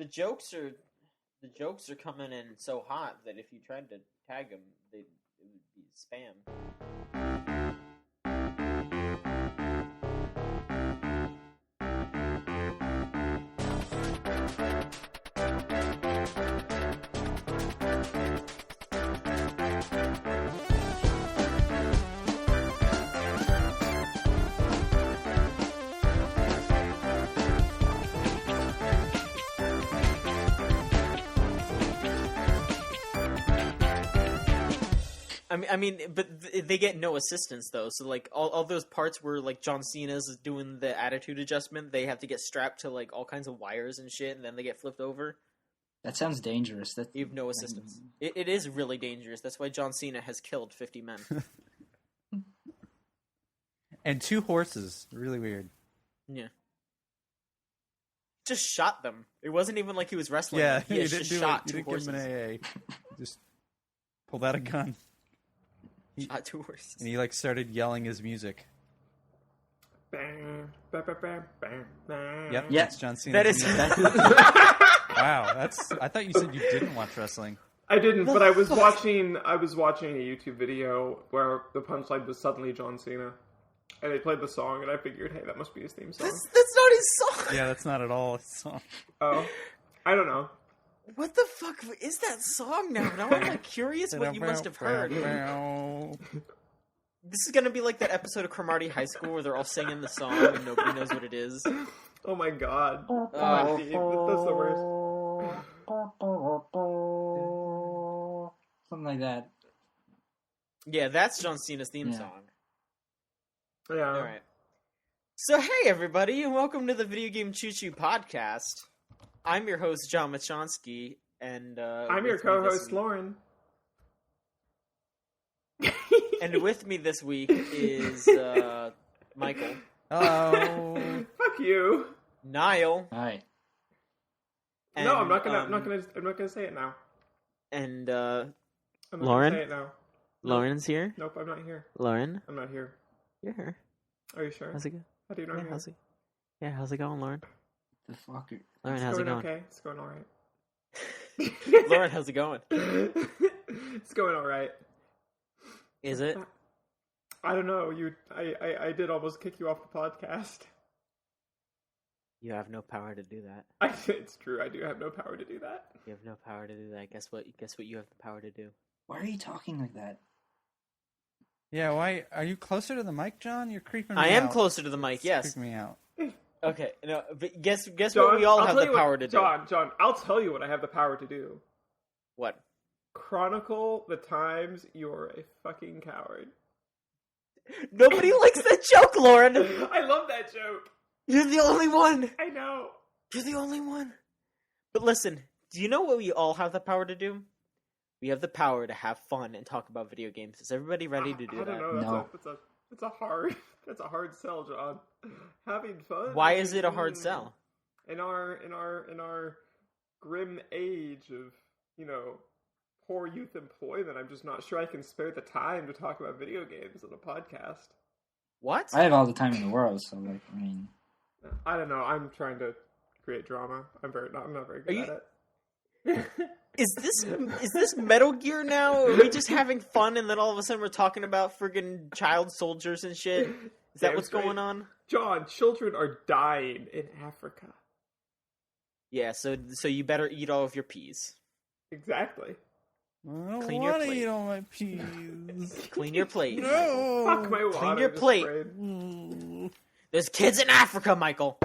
jokes are coming in so hot that if you tried to tag them, it would be spam. I mean, but they get no assistance though. So like all those parts where like John Cena's doing the attitude adjustment, they have to get strapped to like all kinds of wires and shit, and then they get flipped over. That sounds dangerous. You have no assistance. It is really dangerous. That's why John Cena has killed 50 men. And 2 horses. Really weird. Yeah. Just shot them. It wasn't even like he was wrestling. Yeah, he just shot 2 horses. Give him an AA. Just pulled out a gun. Shot 2 horses. And he like started yelling his music. Yep. Yep, that's John Cena. That is. Wow, that's. I thought you said you didn't watch wrestling. I didn't, but I was watching a YouTube video where the punchline was suddenly John Cena, and they played the song, and I figured, hey, that must be his theme song. That's not his song. Yeah, that's not at all his song. Oh, I don't know. What the fuck is that song now? Now I'm like curious what you must have heard. This is gonna be like that episode of Cromartie High School where they're all singing the song and nobody knows what it is. Oh my god. Oh. That's the worst. Something like that. Yeah, that's John Cena's theme song. Yeah. Alright. So hey everybody, and welcome to the Video Game Choo Choo Podcast. I'm your host, John Machonsky, and I'm your co-host, Lauren. And with me this week is Michael. Hello. Fuck you. Niall. Hi. And, No, I'm not gonna say it now. And I'm not Lauren? gonna say it now. Lauren's here. Nope, I'm not here. Lauren, I'm not here. you're here. Are you sure? How's it going? How do you know I'm here? How's it going, Lauren? The fuck? Lauren, how's it going? Okay, it's going alright. Lauren, how's it going? It's going alright. Is it? I don't know. I did almost kick you off the podcast. You have no power to do that. It's true. I do have no power to do that. You have no power to do that. Guess what you have the power to do? Why are you talking like that? Yeah, why are you closer to the mic, John? You're creeping me out. I am closer to the mic. Yes. Creeping me out. Okay. No, but guess John, what we all I'll have tell the you power what, to do. John, I'll tell you what I have the power to do. What? Chronicle the times you're a fucking coward. Nobody likes that joke, Lauren. I love that joke. You're the only one. I know. You're the only one. But listen, do you know what we all have the power to do? We have the power to have fun and talk about video games. Is everybody ready to do I that? don't know. No. That's a hard sell, John. Having fun. Why is it a hard sell? In our grim age of, poor youth employment, I'm just not sure I can spare the time to talk about video games on a podcast. What? I have all the time in the world, so I don't know. I'm trying to create drama. I'm not very good at it. Is this Metal Gear now? Are we just having fun and then all of a sudden we're talking about friggin' child soldiers and shit? Is that what's going on? John, children are dying in Africa. Yeah, so you better eat all of your peas. Exactly. I don't Clean your want to plate. eat all my peas. Clean your plate. No. Fuck my water. Clean your plate. There's kids in Africa, Michael.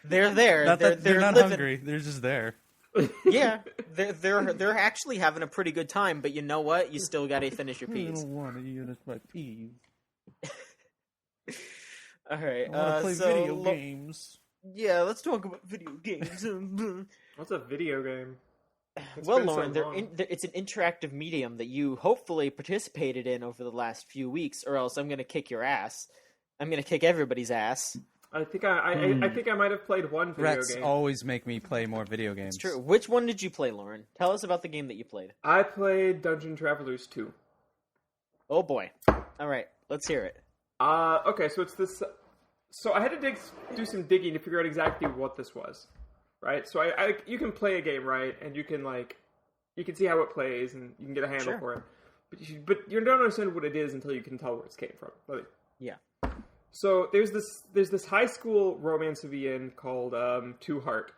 They're there. They're not living. hungry. They're just there. Yeah, they're actually having a pretty good time. But you know what? You still got to finish your I peas. don't want to eat my peas. All right. I want to play video games. Yeah, let's talk about video games. What's a video game? It's Well, been so Lauren, long. it's an interactive medium that you hopefully participated in over the last few weeks, or else I'm going to kick your ass. I'm going to kick everybody's ass. I think I might have played one video Threats game. always make me play more video games. It's true. Which one did you play, Lauren? Tell us about the game that you played. I played Dungeon Travelers 2. Oh, boy. All right. Let's hear it. Okay, so it's this... So I had to do some digging to figure out exactly what this was. right? So you can play a game, right, and you can see how it plays, and you can get a handle Sure. for it. But you don't understand what it is until you can tell where it came from. Like, Yeah. so there's this high school romance of the end called Two Heart.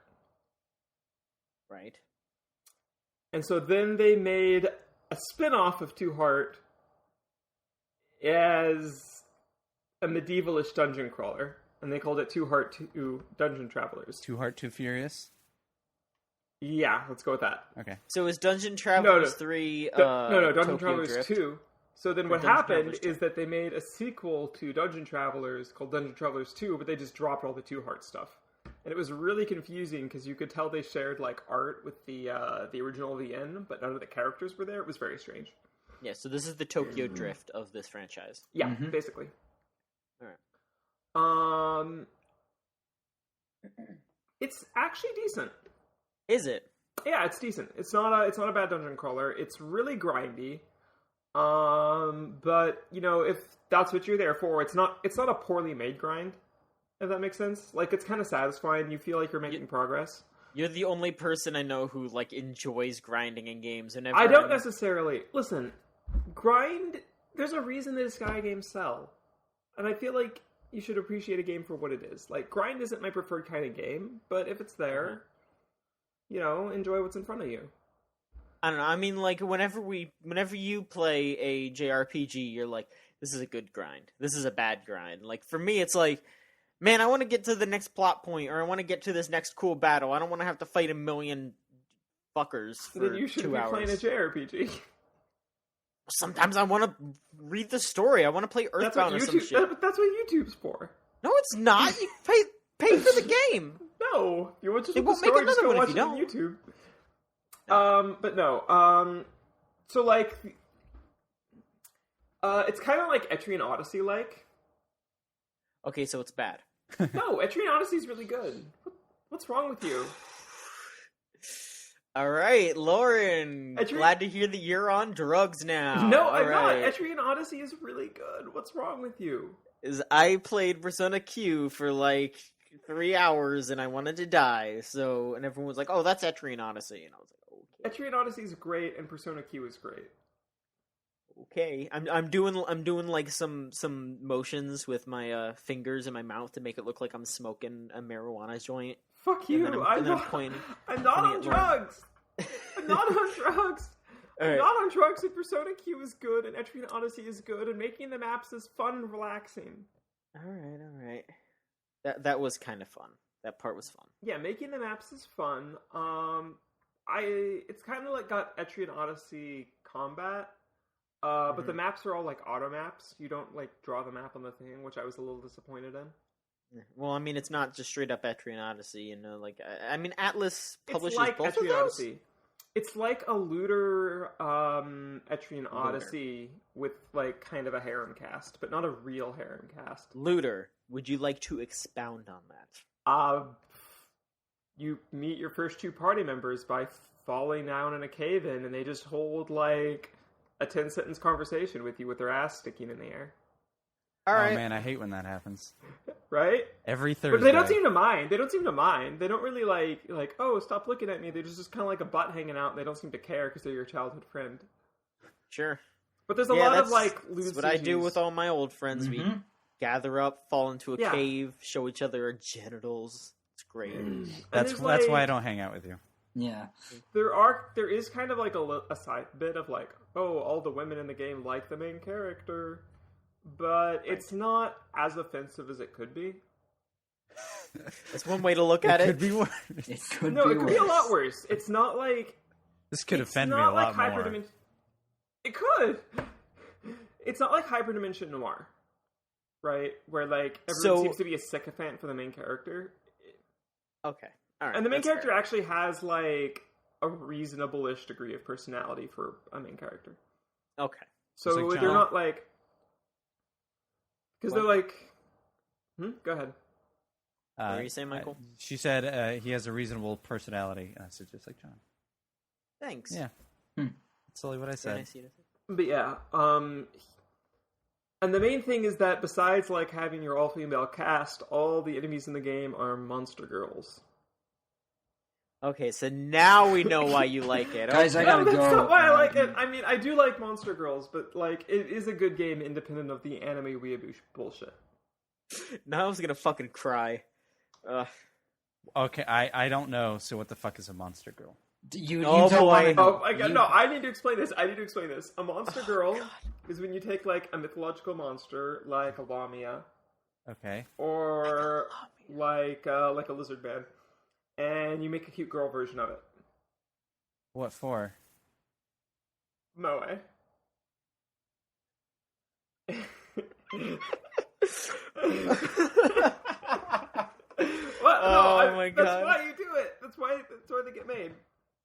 Right. And so then they made a spin-off of Two Heart as a medievalish dungeon crawler, and they called it Two Heart 2 Dungeon Travelers. Too Heart, Too Furious. Yeah, let's go with that. Okay. So is Dungeon Travelers 3 No, Dungeon Tokyo Travelers Drift? 2. So then what Dungeon happened Travelers 2. is that they made a sequel to Dungeon Travelers called Dungeon Travelers 2, but they just dropped all the Two Heart stuff. And it was really confusing because you could tell they shared like art with the original VN, but none of the characters were there. It was very strange. Yeah, so this is the Tokyo Drift of this franchise. Yeah, basically. Alright. It's actually decent. Is it? Yeah, it's decent. It's not a bad dungeon crawler. It's really grindy. But you know, if that's what you're there for, it's not a poorly made grind. If that makes sense. Like, it's kind of satisfying. You feel like you're making progress. You're the only person I know who like enjoys grinding in games. And I don't necessarily listen. Grind. There's a reason that Sky games sell, and I feel like you should appreciate a game for what it is. Like, grind isn't my preferred kind of game, but if it's there, you know, enjoy what's in front of you. I don't know. I mean, like, whenever you play a JRPG, you're like, this is a good grind. This is a bad grind. Like, for me, it's like, man, I want to get to the next plot point, or I want to get to this next cool battle. I don't want to have to fight a million fuckers for 2 hours. Then you should be playing a JRPG. Sometimes I want to read the story. I want to play Earthbound or some shit. That's what YouTube's for. No, it's not. You pay for the game. No, you want to They just won't make story, just another go one watch if it you on don't. YouTube. But no. So like, it's kind of like Etrian Odyssey, like. Okay, so it's bad. No, Etrian Odyssey is really good. What's wrong with you? All right, Lauren. Etrian- Glad to hear that you're on drugs now. No, All I'm right. not. Etrian Odyssey is really good. What's wrong with you? I played Persona Q for like 3 hours and I wanted to die. So, and everyone was like, "Oh, that's Etrian Odyssey," and I was like, Etrian Odyssey is great, and Persona Q is great. "Okay." I'm doing like some motions with my fingers in my mouth to make it look like I'm smoking a marijuana joint. Fuck And you! then I'm I'm not not at on Lauren. drugs. I'm not on drugs. All I'm right. not on drugs. And Persona Q is good, and Etrian Odyssey is good, and making the maps is fun and relaxing. All right. That was kind of fun. That part was fun. Yeah, making the maps is fun. It's kind of like got Etrian Odyssey combat, but the maps are all like auto maps. You don't like draw the map on the thing, which I was a little disappointed in. Well, I mean, it's not just straight up Etrian Odyssey, you know. Like, I mean, Atlas publishes It's like both Etrian of those. Odyssey. It's like a looter Etrian Odyssey with like kind of a harem cast, but not a real harem cast. Looter, would you like to expound on that? You meet your first 2 party members by falling down in a cave-in, and they just hold like a 10-sentence conversation with you with their ass sticking in the air. All right. Oh man, I hate when that happens. Right? Every Thursday. But they don't seem to mind. They don't really like, oh, stop looking at me. They're just kind of like a butt hanging out, and they don't seem to care because they're your childhood friend. Sure. But there's a lot of that's- like lewd That's what I do CGs. with all my old friends. We gather up, fall into a Yeah. cave, show each other our genitals. It's great. That's there's, why I like- don't hang out with you. Yeah. There is kind of like a side bit of like, oh, all the women in the game like the main character, but it's not as offensive as it could be. That's one way to look at Could it. be worse. It could No, be it could be a worse. lot worse. It's not like This could it's offend me not a like lot more. Hyperdimension. It could. It's not like Hyperdimension Noir, right? Where like everyone So- seems to be a sycophant for the main character, Okay. All right. and the main that's character fair. actually has like a reasonable-ish degree of personality for a main character. Okay. So It's like they're John. not like because they're What? like. Go ahead. What were you saying, Michael? She said he has a reasonable personality. I said just like John. Thanks. Yeah. That's only what I Very said. nice of you to say. But yeah, and the main thing is that besides like having your all-female cast, all the enemies in the game are monster girls. Okay, so now we know why you like it. Guys, Okay. I gotta That's go. not why I like it. I mean, I do like Monster Girls, but like, it is a good game independent of the anime weeaboo bullshit. Now I was gonna fucking cry. Okay, I don't know. So what the fuck is a monster girl? You Oh, don't boy. want to Oh my god, you- no, I need to explain this. A Monster Girl is when you take, like, a mythological monster, like a Lamia, Okay. or like a lizard man, and you make a cute girl version of it. What for? Moe. What? My That's God. why you do it. That's why they get made.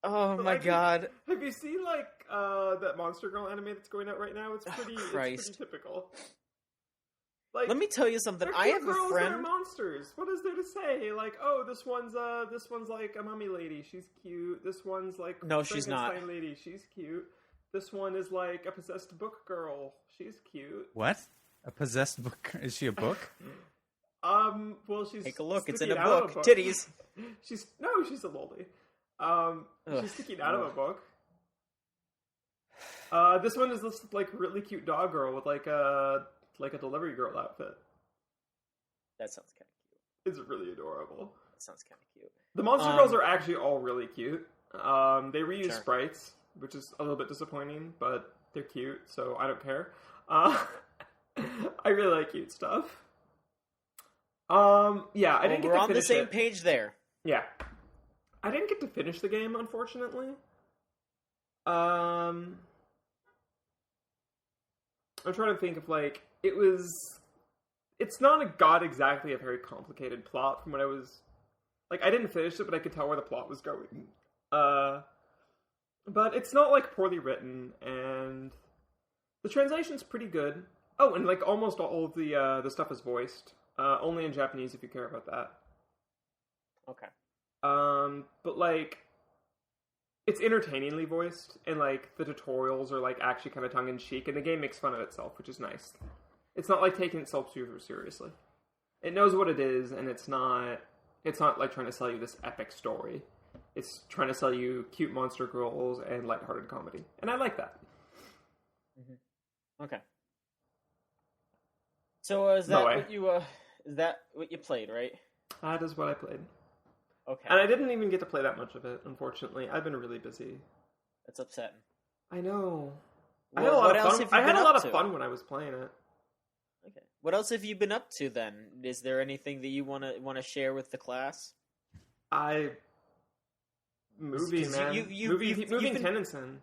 Oh my Like, god. Have you seen like that Monster Girl anime that's going out right now? It's pretty Christ. typical. Like, Let me tell you something. they're I cute have a girls that are friend. monsters. What is there to say? Like, oh, this one's like a mummy lady. She's cute. This one's like No, she's not. Frankenstein lady. She's cute. This one is like a possessed book girl. She's cute. What? A possessed book? Is she a book? Well, she's Take a look. It's in sticking a out of book. Titties. She's a lolly. She's sticking out of a book. This one is this like really cute dog girl with like a delivery girl outfit. That sounds kind of cute. It's really adorable. That sounds kind of cute. The Monster Girls are actually all really cute. They reuse Sure. sprites, which is a little bit disappointing, but they're cute, so I don't care. I really like cute stuff. Yeah, I didn't get We're to on the finish same it. page there. Yeah. I didn't get to finish the game, unfortunately. I'm trying to think of, like, it's not exactly a very complicated plot from what I was, like, I didn't finish it, but I could tell where the plot was going. But it's not, like, poorly written, and the translation's pretty good. Oh, and, like, almost all of the stuff is voiced. Only in Japanese if you care about that. Okay. But, like, it's entertainingly voiced, and, like, the tutorials are, like, actually kind of tongue-in-cheek, and the game makes fun of itself, which is nice. It's not, like, taking itself super seriously. It knows what it is, and it's not, like, trying to sell you this epic story. It's trying to sell you cute monster girls and lighthearted comedy. And I like that. Okay. So is that No way. what you played, right? That is what I played. Okay. And I didn't even get to play that much of it, unfortunately. I've been really busy. That's upsetting. I know. I Well, had a lot what of else fun. have you I had been a up lot of to? fun when I was playing it. Okay. What else have you been up to then? Is there anything that you want to share with the class? Moving, 'Cause man. you've moving been- tenants in.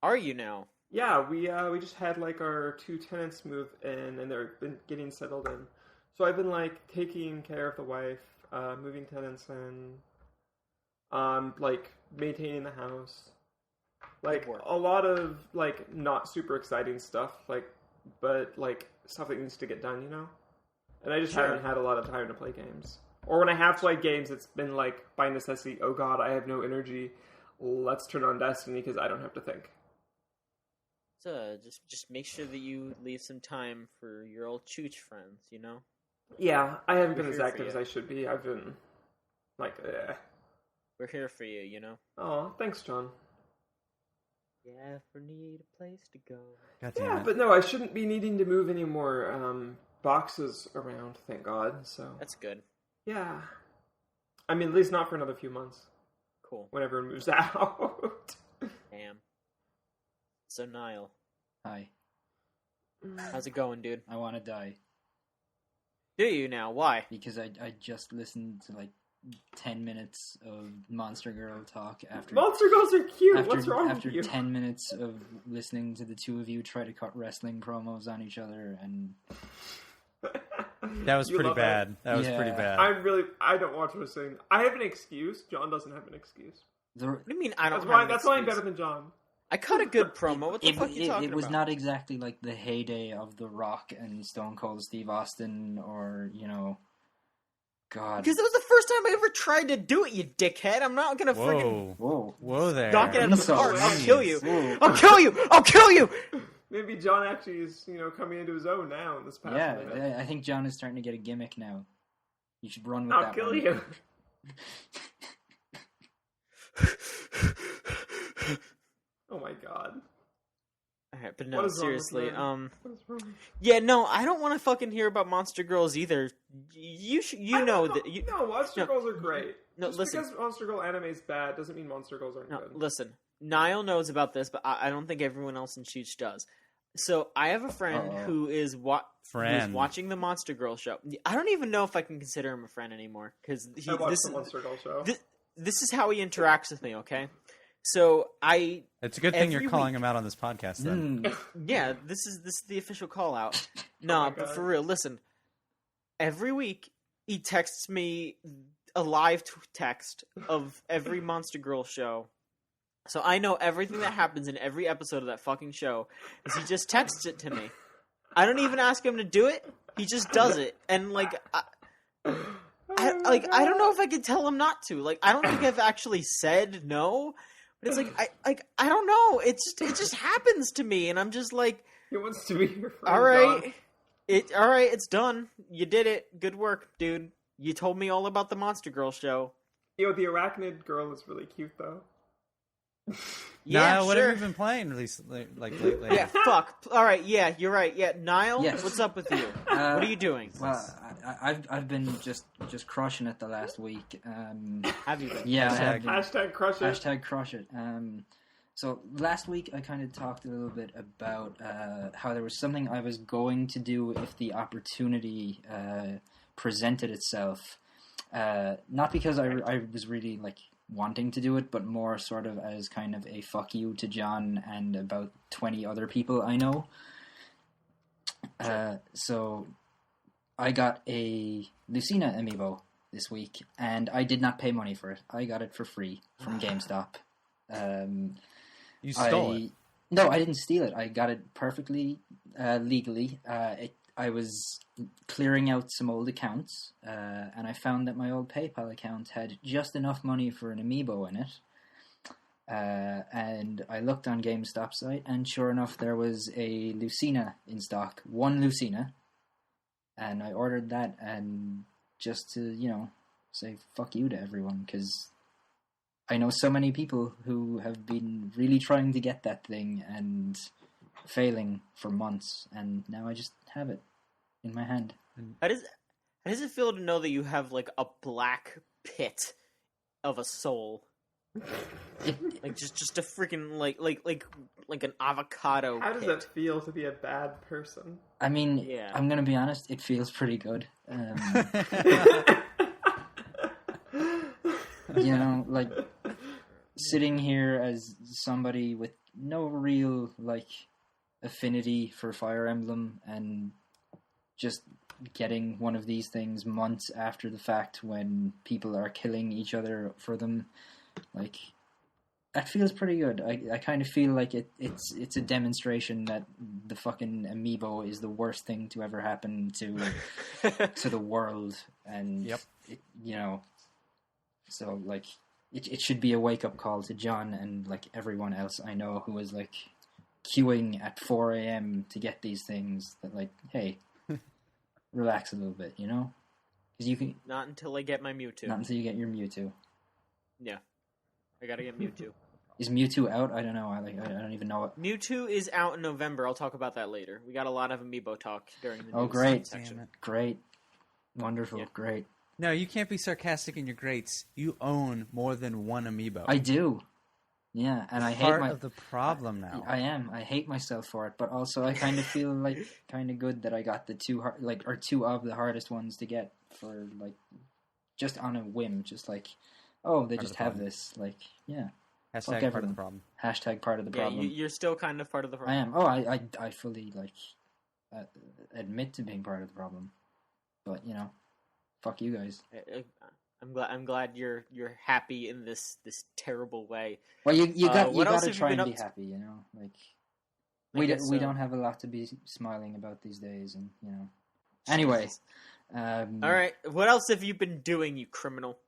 Are you now? Yeah, we just had like our 2 tenants move in, and they've been getting settled in. So I've been like taking care of the wife, moving tenants in, like maintaining the house, like Good work. a lot of like not super exciting stuff, like but like stuff that needs to get done, you know. And I just Sure. haven't had a lot of time to play games. Or when I have played games, it's been like by necessity. Oh God, I have no energy. Let's turn on Destiny because I don't have to think. So just make sure that you leave some time for your old chooch friends, you know? Yeah, I haven't been We're as here for active as you. I should be. I've been like, We're here for you, you know? oh, thanks, John. Yeah, if we need a place to go. God damn Yeah, it. but no, I shouldn't be needing to move any more boxes around. Thank God. So That's good. yeah, I mean, at least not for another few months. Cool. When everyone moves out. Damn. So Niall, Hi. how's it going, dude? I want to die Do you now? Why? because I just listened to like 10 minutes of Monster Girl talk after Monster Girls are cute. after, What's wrong after with you? 10 minutes of listening to the two of you try to cut wrestling promos on each other, and That was You pretty love it. bad. That was Yeah. pretty bad. I don't watch wrestling. I have an excuse. John doesn't have an excuse. What do you mean I don't That's have an that's why I'm excuse? better than John. I cut a good promo. What the fuck are you talking it was about? not exactly like the heyday of The Rock and Stone Cold Steve Austin, or God. Because it was the first time I ever tried to do it, you dickhead. I'm not gonna friggin' Whoa. Whoa. Whoa there. knock it out of the Insults. park. I'll kill you. Whoa. I'll kill you. I'll kill you. Maybe John actually is, coming into his own now in this past minute. Yeah, I think John is starting to get a gimmick now. You should run with I'll that kill one. you. Oh my god. Alright, but What no, is wrong with seriously, men? What is wrong? yeah, no, I don't want to fucking hear about Monster Girls either. No, Monster Girls are great. No, Just listen. because Monster Girl anime is bad doesn't mean Monster Girls aren't No, good. listen. Niall knows about this, but I don't think everyone else in Cheech does. So I have a friend who is watching the Monster Girl show. I don't even know if I can consider him a friend anymore because I watched the Monster Girl show. This is how he interacts with me. Okay, so It's a good thing you're every calling week- him out on this podcast. Then Yeah, this is the official call out. No, my but God. for real, listen. Every week he texts me a live text of every Monster Girl show. So I know everything that happens in every episode of that fucking show. Is he just texts it to me. I don't even ask him to do it. He just does it. And like I don't know if I could tell him not to. Like I don't think I've actually said no. But it's like I don't know. It just happens to me, and I'm just like, He wants to be your friend. all right, John. all right, it's done. You did it. Good work, dude. You told me all about the Monster Girl show. Yo, the arachnid girl is really cute though. Yeah, Niall, what sure. have you been playing lately? Yeah, fuck. All right, yeah, you're right. Yeah, Niall, Yes. what's up with you? What are you doing? Well, I've been just crushing it the last week. Have you been? Yeah, I have been. Hashtag crush it. Hashtag crush it. So last week I kind of talked a little bit about how there was something I was going to do if the opportunity presented itself. Not because I was really like wanting to do it, but more sort of as kind of a fuck you to John and about 20 other people I know. So I got a Lucina amiibo this week, and I did not pay money for it. I got it for free from GameStop. You stole it. No, I didn't steal it. I got it perfectly legally. I was clearing out some old accounts, and I found that my old PayPal account had just enough money for an amiibo in it. And I looked on GameStop site, and sure enough, there was a Lucina in stock. One Lucina. And I ordered that, and just to, say fuck you to everyone, because I know so many people who have been really trying to get that thing and failing for months, and now I just have it in my hand. How does it feel to know that you have like a black pit of a soul? Like just a freaking like an avocado How does pit. it feel to be a bad person? I mean, Yeah. I'm gonna be honest, it feels pretty good. Like sitting here as somebody with no real like affinity for Fire Emblem and just getting one of these things months after the fact when people are killing each other for them, like that feels pretty good. I kind of feel like it's a demonstration that the fucking amiibo is the worst thing to ever happen to the world, and Yep. so like it should be a wake up call to John and like everyone else I know who is like queuing at 4 a.m. to get these things. That like, hey, relax a little bit, because you can Not until I get my Mewtwo. not until you get your Mewtwo. Yeah, I gotta get Mewtwo. Is Mewtwo out? I don't know. I don't even know it. Mewtwo is out in November. I'll talk about that later. We got a lot of amiibo talk during the Oh, news great. section. Damn it. Great, wonderful, Yeah. great. No, you can't be sarcastic in your greats. You own more than one amiibo. I do. Yeah, and I hate Part my. of the problem now. I am. I hate myself for it, but also I kind of feel like kind of good that I got the two of the hardest ones to get for like just on a whim, just like, oh, they Part of just the have problem. this, like, yeah. Hashtag fuck part of everyone. the problem. Hashtag part of the Yeah, problem. you're still kind of part of the I problem. am. Oh, I fully like admit to being part of the problem, but fuck you guys. I'm glad you're happy in this terrible way. Well, you what else gotta have you try been and up be to? happy, like I we guess we so. don't have a lot to be smiling about these days, and Anyway, All right, what else have you been doing, you criminal?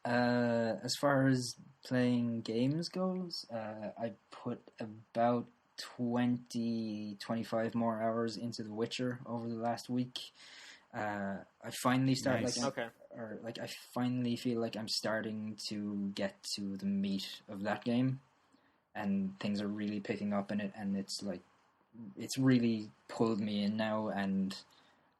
As far as playing games goes, I put about 25 more hours into The Witcher over the last week. I finally start Nice. I finally feel like I'm starting to get to the meat of that game, and things are really picking up in it, and it's like it's really pulled me in now, and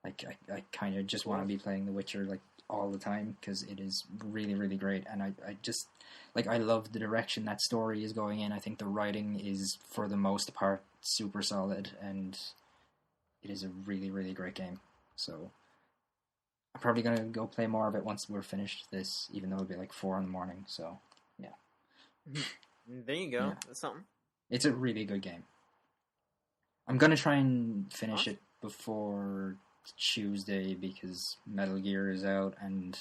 like I kind of just want to be playing The Witcher like all the time because it is really, really great, and I just like I love the direction that story is going in. I think the writing is for the most part super solid, and it is a really, really great game. So I'm probably going to go play more of it once we're finished this, even though it'll be like 4 a.m. So, yeah. There you go. Yeah. That's something. It's a really good game. I'm going to try and finish it before Tuesday because Metal Gear is out, and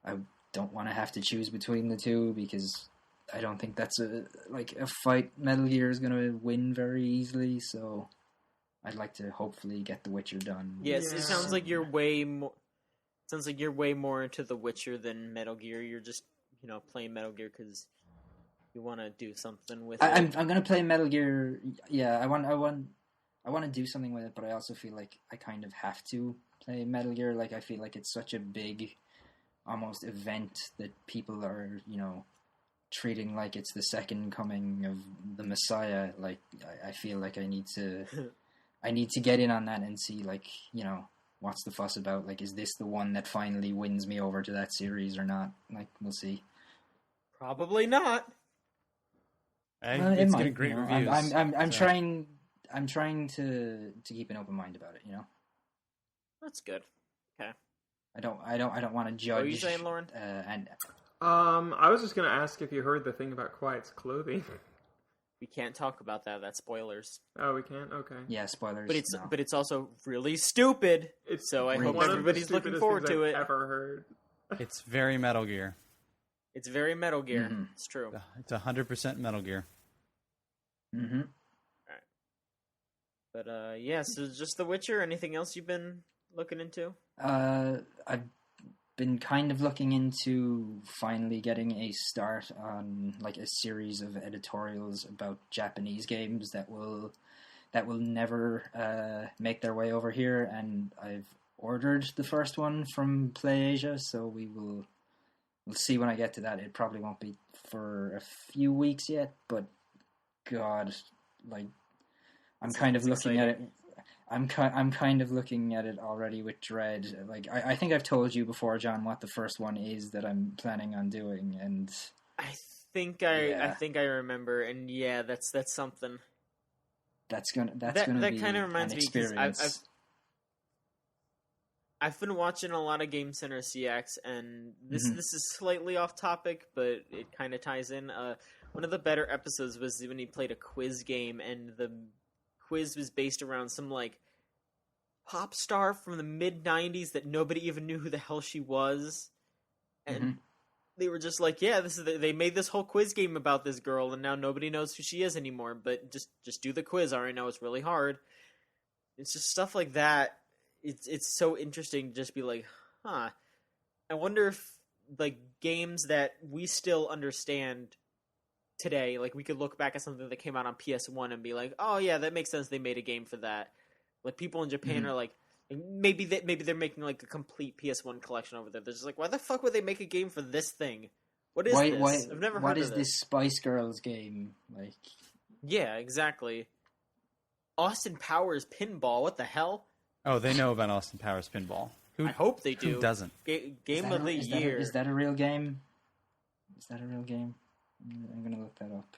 I don't want to have to choose between the two because I don't think that's a fight Metal Gear is going to win very easily, so I'd like to hopefully get The Witcher done. Yes, it sounds like you're way more. Sounds like you're way more into The Witcher than Metal Gear. You're just, playing Metal Gear because you want to do something with it. I'm gonna play Metal Gear. Yeah, I want to do something with it, but I also feel like I kind of have to play Metal Gear. Like I feel like it's such a big, almost event that people are, treating like it's the second coming of the Messiah. Like I feel like I need to get in on that and see, like, what's the fuss about? Like, is this the one that finally wins me over to that series or not? Like, we'll see. Probably not. Hey, It it's might, getting great reviews. I'm trying to keep an open mind about it. That's good. Okay. I don't want to judge. What are you saying, Lauren? I was just gonna ask if you heard the thing about Quiet's clothing. We can't talk about that. That's spoilers. Oh, we can't. Okay. Yeah, spoilers. But it's also really stupid. So I hope one of the everybody's looking stupidest forward things to I've it. Ever heard? It's very Metal Gear. It's very Metal Gear. Mm-hmm. It's true. It's 100% Metal Gear. Mm-hmm. But so just The Witcher. Anything else you've been looking into? I've been kind of looking into finally getting a start on like a series of editorials about Japanese games that will never make their way over here, and I've ordered the first one from PlayAsia, so we'll see when I get to that. It probably won't be for a few weeks yet, but God, like I'm kind of looking at it. I'm kind of looking at it already with dread. Like I think I've told you before, John, what the first one is that I'm planning on doing, and I think I remember, and yeah, that's something. That's gonna that be kind of reminds an me because experience. I've been watching a lot of Game Center CX, and this is slightly off topic, but it kind of ties in. One of the better episodes was when he played a quiz game, and the quiz was based around some like pop star from the mid '90s that nobody even knew who the hell she was, and they were just like, "Yeah, they made this whole quiz game about this girl, and now nobody knows who she is anymore. But just do the quiz. I already know it's really hard." It's just stuff like that. It's so interesting to just be like, "Huh." I wonder if like games that we still understand today, like we could look back at something that came out on PS1 and be like, "Oh yeah, that makes sense. They made a game for that." Like people in Japan are like, maybe they're making like a complete PS1 collection over there. They're just like, "Why the fuck would they make a game for this thing? What is this? I've never heard of this. What is this Spice Girls game like?" Yeah, exactly. Austin Powers Pinball. What the hell? Oh, they know about Austin Powers Pinball. I hope they do. Who doesn't? Game of the year. Is that a real game? Is that a real game? I'm gonna look that up.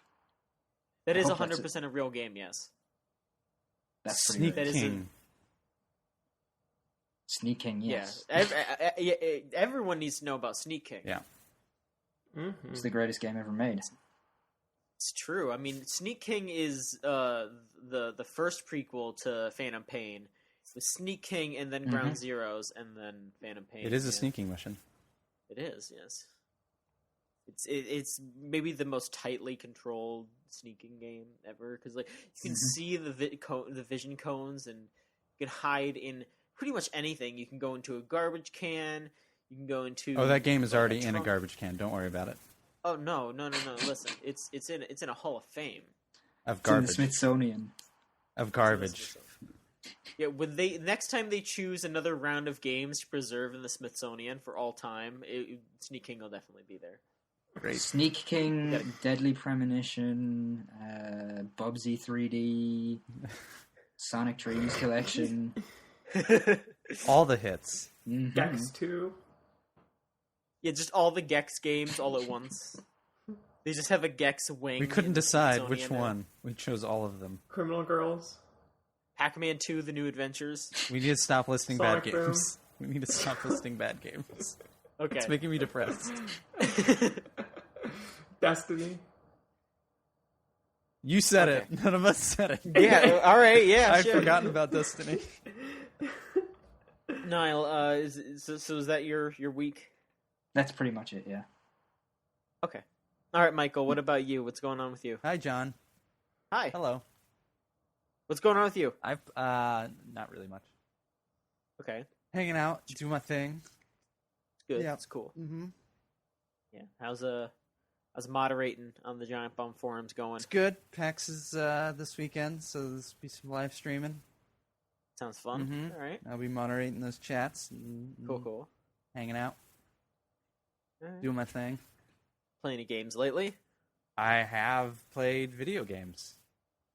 That is 100% a real game. Yes. That's Sneak pretty good. King. Sneak King, yes. Yeah. Everyone needs to know about Sneak King. Yeah. Mm-hmm. It's the greatest game ever made. It's true. I mean, Sneak King is the first prequel to Phantom Pain. The Sneak King and then Ground Zeroes and then Phantom Pain. It is a sneaking mission. It is, yes. It's maybe the most tightly controlled sneaking game ever because like you can see the vision cones and you can hide in pretty much anything. You can go into a garbage can. You can go into that game is already in a garbage can. Don't worry about it. Oh no! Listen, it's in a Hall of Fame Of garbage. It's in the Smithsonian. Of garbage. Yeah, when they next time they choose another round of games to preserve in the Smithsonian for all time, Sneak King will definitely be there. Great. Sneak King, Deadly Premonition, Bubsy 3D, Sonic Dreams Collection. All the hits. Mhm. Gex 2. Yeah, just all the Gex games all at once. They just have a Gex wing. We couldn't in the decide which Smithsonian. one. We chose all of them. Criminal Girls. Pac-Man 2: The New Adventures. We need to stop listing Sonic bad Boom. games. We need to stop listing bad games. Okay. It's making me depressed. Destiny. You said Okay. it. None of us said it. Yeah. All right. Yeah. I'd sure. forgotten about Destiny. Niall, so is that your week? That's pretty much it, yeah. Okay. All right, Michael. What about you? What's going on with you? Hi, John. Hi. Hello. What's going on with you? I've not really much. Okay. Hanging out, do my thing. Good. Yeah. That's cool. Mm-hmm. Yeah. How's moderating on the Giant Bomb forums going? It's good. PAX is this weekend, so there'll be some live streaming. Sounds fun. Mhm. All right. I'll be moderating those chats. And Cool. Hanging out, All right. doing my thing. Playing any games lately? I have played video games.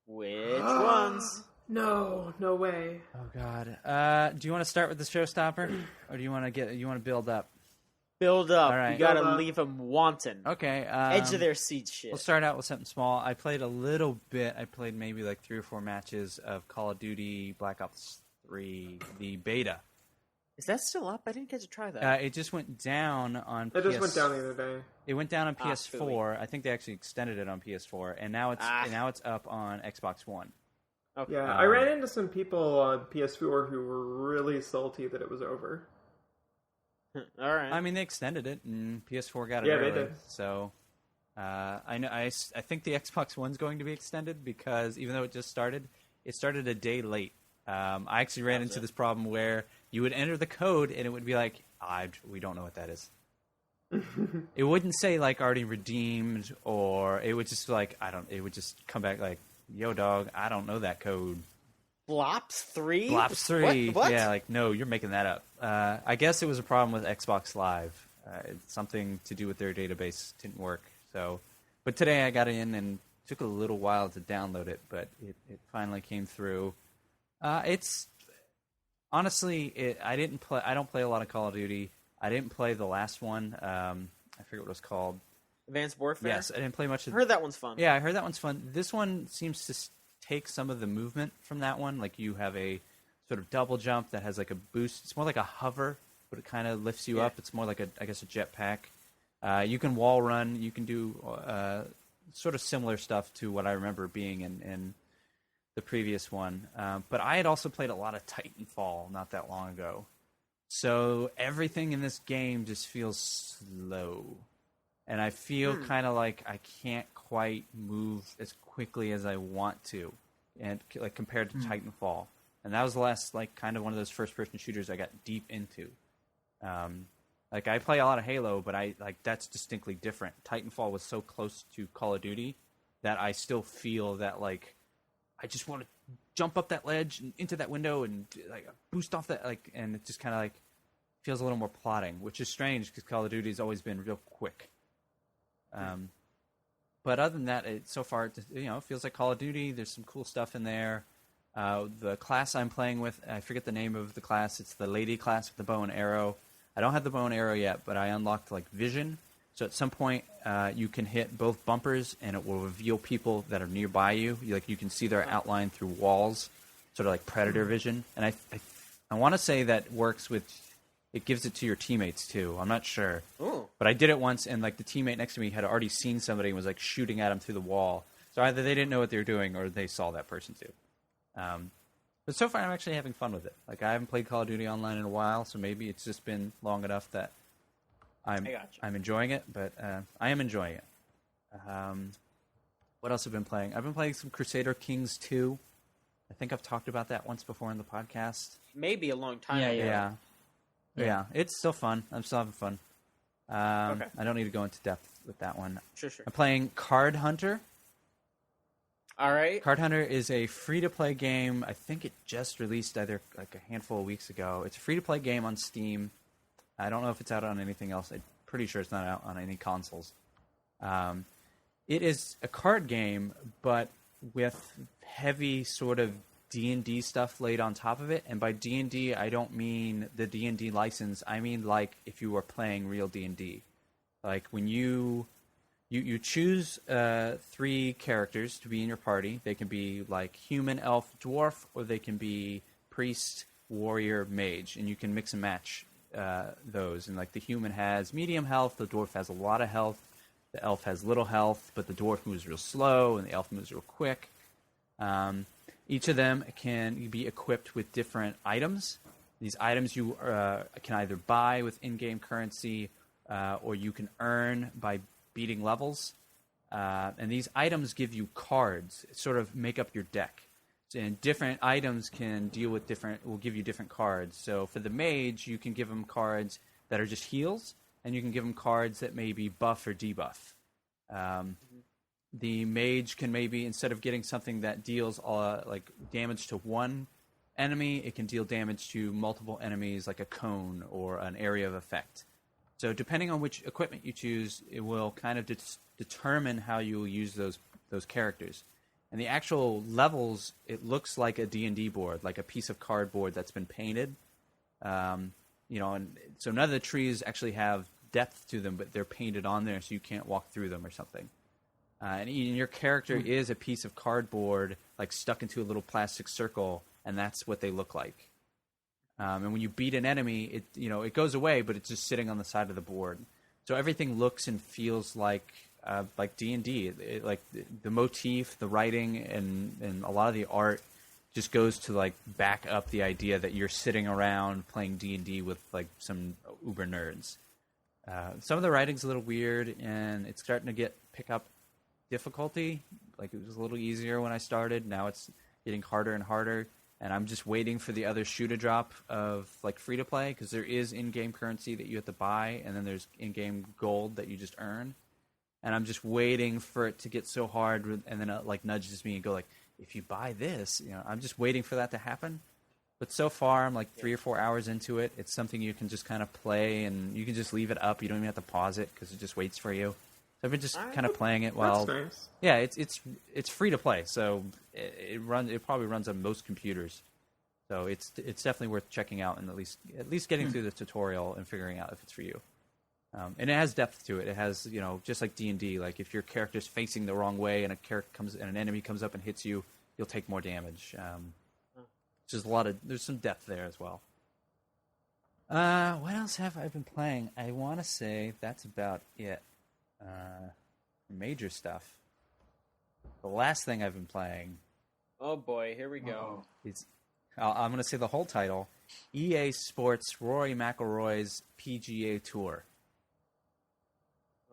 Which ones? No way. Oh God. Do you want to start with the showstopper, or do you want to build up? Build up. All right. You gotta Build up. leave them wanting. Okay. Edge of their seat shit. We'll start out with something small. I played a little bit. I played maybe like 3 or 4 matches of Call of Duty Black Ops 3, the beta. Is that still up? I didn't get to try that. It just went down on It just went down the other day. It went down on Ah, PS4. I think they actually extended it on PS4, and now it's up on Xbox One. Okay. Yeah, I ran into some people on PS4 who were really salty that it was over. All right. I mean, they extended it, and PS4 got it Yeah, early. they did. So I know. I think the Xbox One's going to be extended because even though it just started, it started a day late. I actually ran into this problem where you would enter the code and it would be like, we don't know what that is. It wouldn't say like already redeemed, or it would just like it would just come back like, yo dog, I don't know that code. Blops 3? Blops 3. What? Yeah, like no, you're making that up. I guess it was a problem with Xbox Live. It's something to do with their database didn't work. So, but today I got in and it took a little while to download it, but it finally came through. It's honestly, I don't play a lot of Call of Duty. I didn't play the last one. I forget what it was called. Advanced Warfare? Yes, I didn't play much. I heard that one's fun. Yeah, I heard that one's fun. This one seems to take some of the movement from that one. Like you have a sort of double jump that has like a boost. It's more like a hover, but it kind of lifts you up. It's more like a jetpack. You can wall run. You can do sort of similar stuff to what I remember being in the previous one. But I had also played a lot of Titanfall not that long ago. So everything in this game just feels slow. And I feel kind of like I can't quite move as quickly as I want to, and like compared to Titanfall. And that was the last like kind of one of those first-person shooters I got deep into. Like I play a lot of Halo, but that's distinctly different. Titanfall was so close to Call of Duty that I still feel that like I just want to jump up that ledge and into that window and like boost off that and it just kind of like feels a little more plodding, which is strange because Call of Duty has always been real quick. But other than that, so far it feels like Call of Duty. There's some cool stuff in there. The class I'm playing with, I forget the name of the class. It's the lady class with the bow and arrow. I don't have the bow and arrow yet, but I unlocked like vision. So at some point, you can hit both bumpers, and it will reveal people that are nearby you. You can see their outline through walls, sort of like predator vision. And I want to say that works with. It gives it to your teammates too. I'm not sure, but I did it once, and like the teammate next to me had already seen somebody and was like shooting at him through the wall. So either they didn't know what they were doing, or they saw that person too. But so far, I'm actually having fun with it. Like I haven't played Call of Duty Online in a while, so maybe it's just been long enough that I'm enjoying it. But I am enjoying it. What else have I been playing? I've been playing some Crusader Kings 2. I think I've talked about that once before in the podcast. Maybe a long time ago. Yeah. It's still fun. I'm still having fun. Okay. I don't need to go into depth with that one. Sure. I'm playing Card Hunter. All right. Card Hunter is a free-to-play game. I think it just released either like a handful of weeks ago. It's a free-to-play game on Steam. I don't know if it's out on anything else. I'm pretty sure it's not out on any consoles. It is a card game, but with heavy sort of D&D stuff laid on top of it. And by D&D, I don't mean the D&D license. I mean like if you were playing real D&D. Like when you choose 3 characters to be in your party. They can be like human, elf, dwarf, or they can be priest, warrior, mage. And you can mix and match those. And like the human has medium health, the dwarf has a lot of health, the elf has little health, but the dwarf moves real slow, and the elf moves real quick. Each of them can be equipped with different items. These items you can either buy with in-game currency, or you can earn by beating levels. And these items give you cards, sort of make up your deck. And different items will give you different cards. So for the mage, you can give them cards that are just heals, and you can give them cards that may be buff or debuff. The mage can maybe, instead of getting something that deals like damage to one enemy, it can deal damage to multiple enemies, like a cone or an area of effect. So depending on which equipment you choose, it will kind of determine how you will use those characters. And the actual levels, it looks like a D&D board, like a piece of cardboard that's been painted. And so none of the trees actually have depth to them, but they're painted on there so you can't walk through them or something. And your character is a piece of cardboard, like stuck into a little plastic circle, and that's what they look like. And when you beat an enemy, it goes away, but it's just sitting on the side of the board. So everything looks and feels like D&D. Like the motif, the writing, and a lot of the art just goes to like back up the idea that you're sitting around playing D&D with like some uber nerds. Some of the writing's a little weird, and it's starting to pick up difficulty. Like it was a little easier when I started. Now it's getting harder and harder, and I'm just waiting for the other shoe to drop of like free to play, because there is in-game currency that you have to buy, and then there's in-game gold that you just earn. And I'm just waiting for it to get so hard, and then it like nudges me and go like, if you buy this, I'm just waiting for that to happen. But so far, I'm like 3 or 4 hours into it. It's something you can just kind of play, and you can just leave it up. You don't even have to pause it because it just waits for you. So I've been just kind of playing it while. That's nice. Yeah, it's free to play, so it probably runs on most computers. So it's definitely worth checking out, and at least getting through the tutorial and figuring out if it's for you. And it has depth to it. It has, just like D&D, like if your character's facing the wrong way and an enemy comes up and hits you, you'll take more damage. Just there's some depth there as well. What else have I been playing? I want to say that's about it. Major stuff. The last thing I've been playing. Oh boy, here we go. I'm going to say the whole title: EA Sports Rory McIlroy's PGA Tour.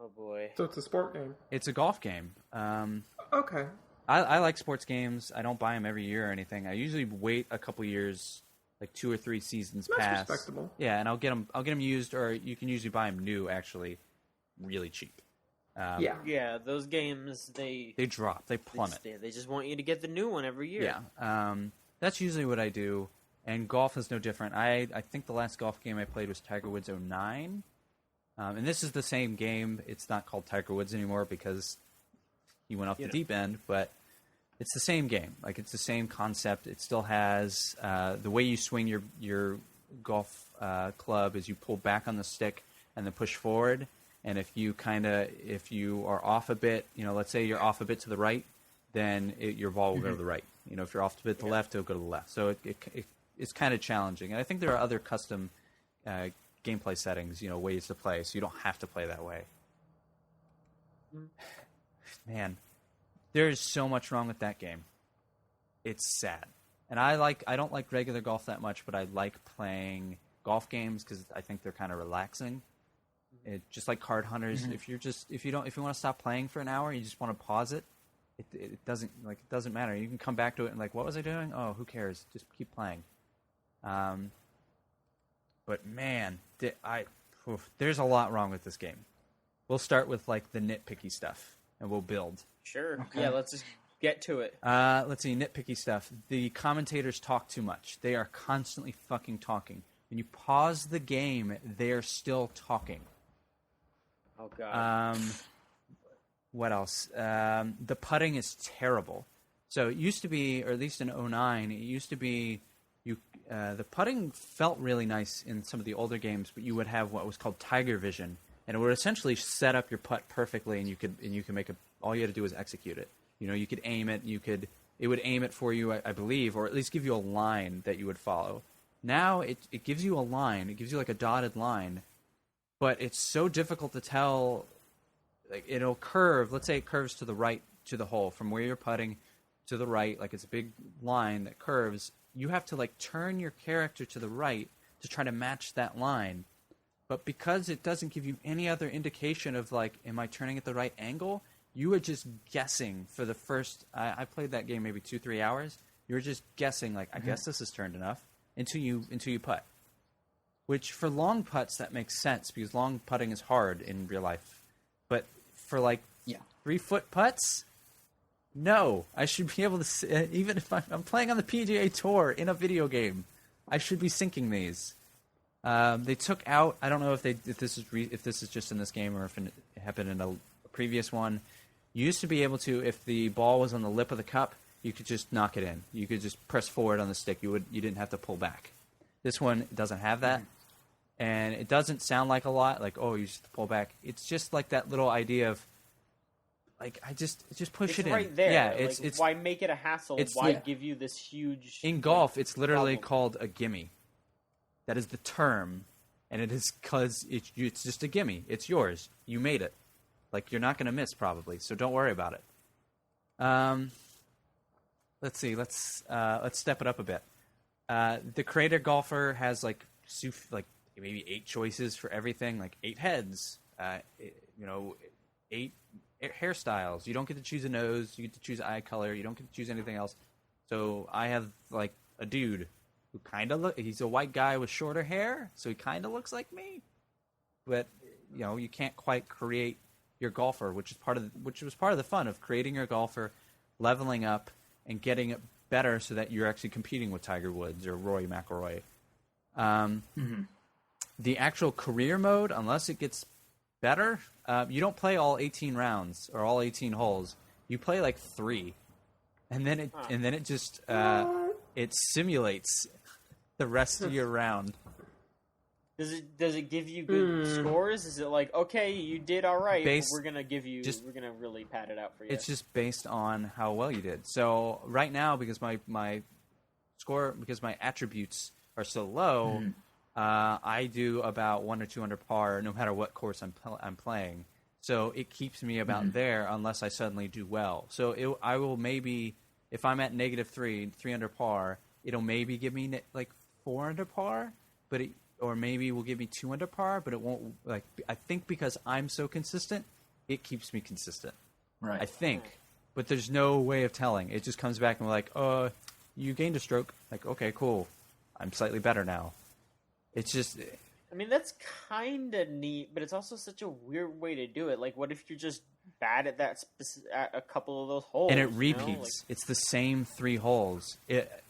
Oh boy. So it's a sport game. It's a golf game. Okay. I like sports games. I don't buy them every year or anything. I usually wait a couple years, like 2 or 3 seasons pass. That's respectable. Yeah, and I'll get them used, or you can usually buy them new, actually, really cheap. Yeah, those games they drop, they plummet. They just want you to get the new one every year. Yeah, that's usually what I do, and golf is no different. I think the last golf game I played was Tiger Woods 09, and this is the same game. It's not called Tiger Woods anymore because he went off the deep end, but it's the same game. Like it's the same concept. It still has the way you swing your golf club is you pull back on the stick and then push forward. And if you are off a bit, let's say you're off a bit to the right, then your ball will go to the right. If you're off a bit to the left, it'll go to the left. So it's kind of challenging. And I think there are other custom gameplay settings, ways to play, so you don't have to play that way. Man, there's so much wrong with that game. It's sad. And I don't like regular golf that much, but I like playing golf games because I think they're kind of relaxing. Just like Card Hunters, if you want to stop playing for an hour, you just want to pause it. It doesn't matter. You can come back to it and like, what was I doing? Oh, who cares? Just keep playing. But man, there's a lot wrong with this game. We'll start with like the nitpicky stuff, and we'll build. Sure. Okay. Yeah, let's just Get to it. Let's see, nitpicky stuff. The commentators talk too much. They are constantly fucking talking. When you pause the game, they are still talking. Oh god. What else? The putting is terrible. So it used to be, or at least in 09, it used to be the putting felt really nice in some of the older games, but you would have what was called Tiger Vision, and it would essentially set up your putt perfectly, and you could make all you had to do was execute it. You know, you could aim it, it would aim it for you, I believe, or at least give you a line that you would follow. Now it gives you a line, it gives you like a dotted line, but it's so difficult to tell. Like it'll curve. Let's say it curves to the right to the hole from where you're putting to the right, like it's a big line that curves. You have to like turn your character to the right to try to match that line. But because it doesn't give you any other indication of like, am I turning at the right angle? You are just guessing for the first. I played that game maybe 2-3 hours. You were just guessing like, I guess this is turned enough until you putt. Which for long putts that makes sense because long putting is hard in real life. But for like 3-foot putts, no, I should be able to. Even if I'm playing on the PGA Tour in a video game, I should be sinking these. They took out. I don't know if this is just in this game or if it happened in a previous one. You used to be able to, if the ball was on the lip of the cup, you could just knock it in. You could just press forward on the stick. You didn't have to pull back. This one doesn't have that. And it doesn't sound like a lot, like, oh, you just pull back. It's just like that little idea of, like, just push it in. It's right there. Yeah, like, it's why make it a hassle? Why give you this huge... In golf, it's literally problem? called a gimme. That is the term, and it is because it's just a gimme. It's yours. You made it. Like, you're not going to miss, probably, so don't worry about it. Let's see. Let's step it up a bit. The creator golfer has, like maybe 8 choices for everything, like 8 heads, 8 hairstyles. You don't get to choose a nose. You get to choose eye color. You don't get to choose anything else. So I have like a dude who he's a white guy with shorter hair, so he kind of looks like me. But you can't quite create your golfer, which was part of the fun of creating your golfer, leveling up, and getting it better so that you're actually competing with Tiger Woods or Rory McIlroy. The actual career mode, unless it gets better, you don't play all 18 rounds or all 18 holes. You play like 3, and then it just it simulates the rest of your round. Does it give you good scores? Is it like, okay, you did all right, but we're gonna really pad it out for you? It's just based on how well you did. So right now, because my attributes are so low. I do about 1 or 2 under par, no matter what course I'm playing. So it keeps me about there, unless I suddenly do well. So I will maybe, if I'm at -3 under par, it'll maybe give me like 4 under par, or maybe will give me 2 under par, but it won't. Like I think because I'm so consistent, it keeps me consistent. Right. I think, but there's no way of telling. It just comes back and we're like, you gained a stroke. Like, okay, cool. I'm slightly better now. It's just... I mean, that's kind of neat, but it's also such a weird way to do it. Like, what if you're just bad at at a couple of those holes? And it repeats. It's the same 3 holes.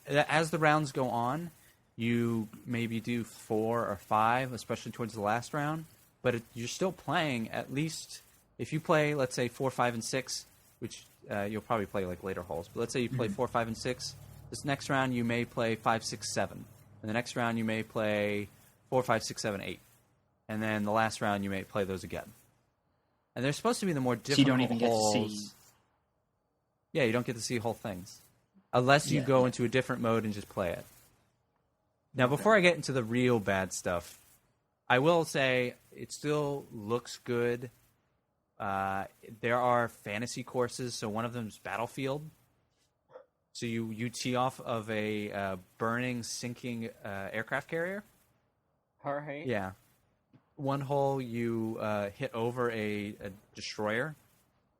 As the rounds go on, you maybe do 4 or 5, especially towards the last round. But you're still playing at least... If you play, let's say, 4, 5, and 6, which you'll probably play like later holes, but let's say you play 4, 5, and 6, this next round you may play 5, 6, 7. And the next round you may play 4, 5, 6, 7, 8. And then the last round you may play those again. And they're supposed to be the more difficult holes. So you don't even get to see... Yeah, you don't get to see whole things. Unless you go into a different mode and just play it. Now, before I get into the real bad stuff, I will say it still looks good. There are fantasy courses, so one of them is Battlefield. So you tee off of a burning, sinking aircraft carrier. All right. Yeah. One hole you hit over a destroyer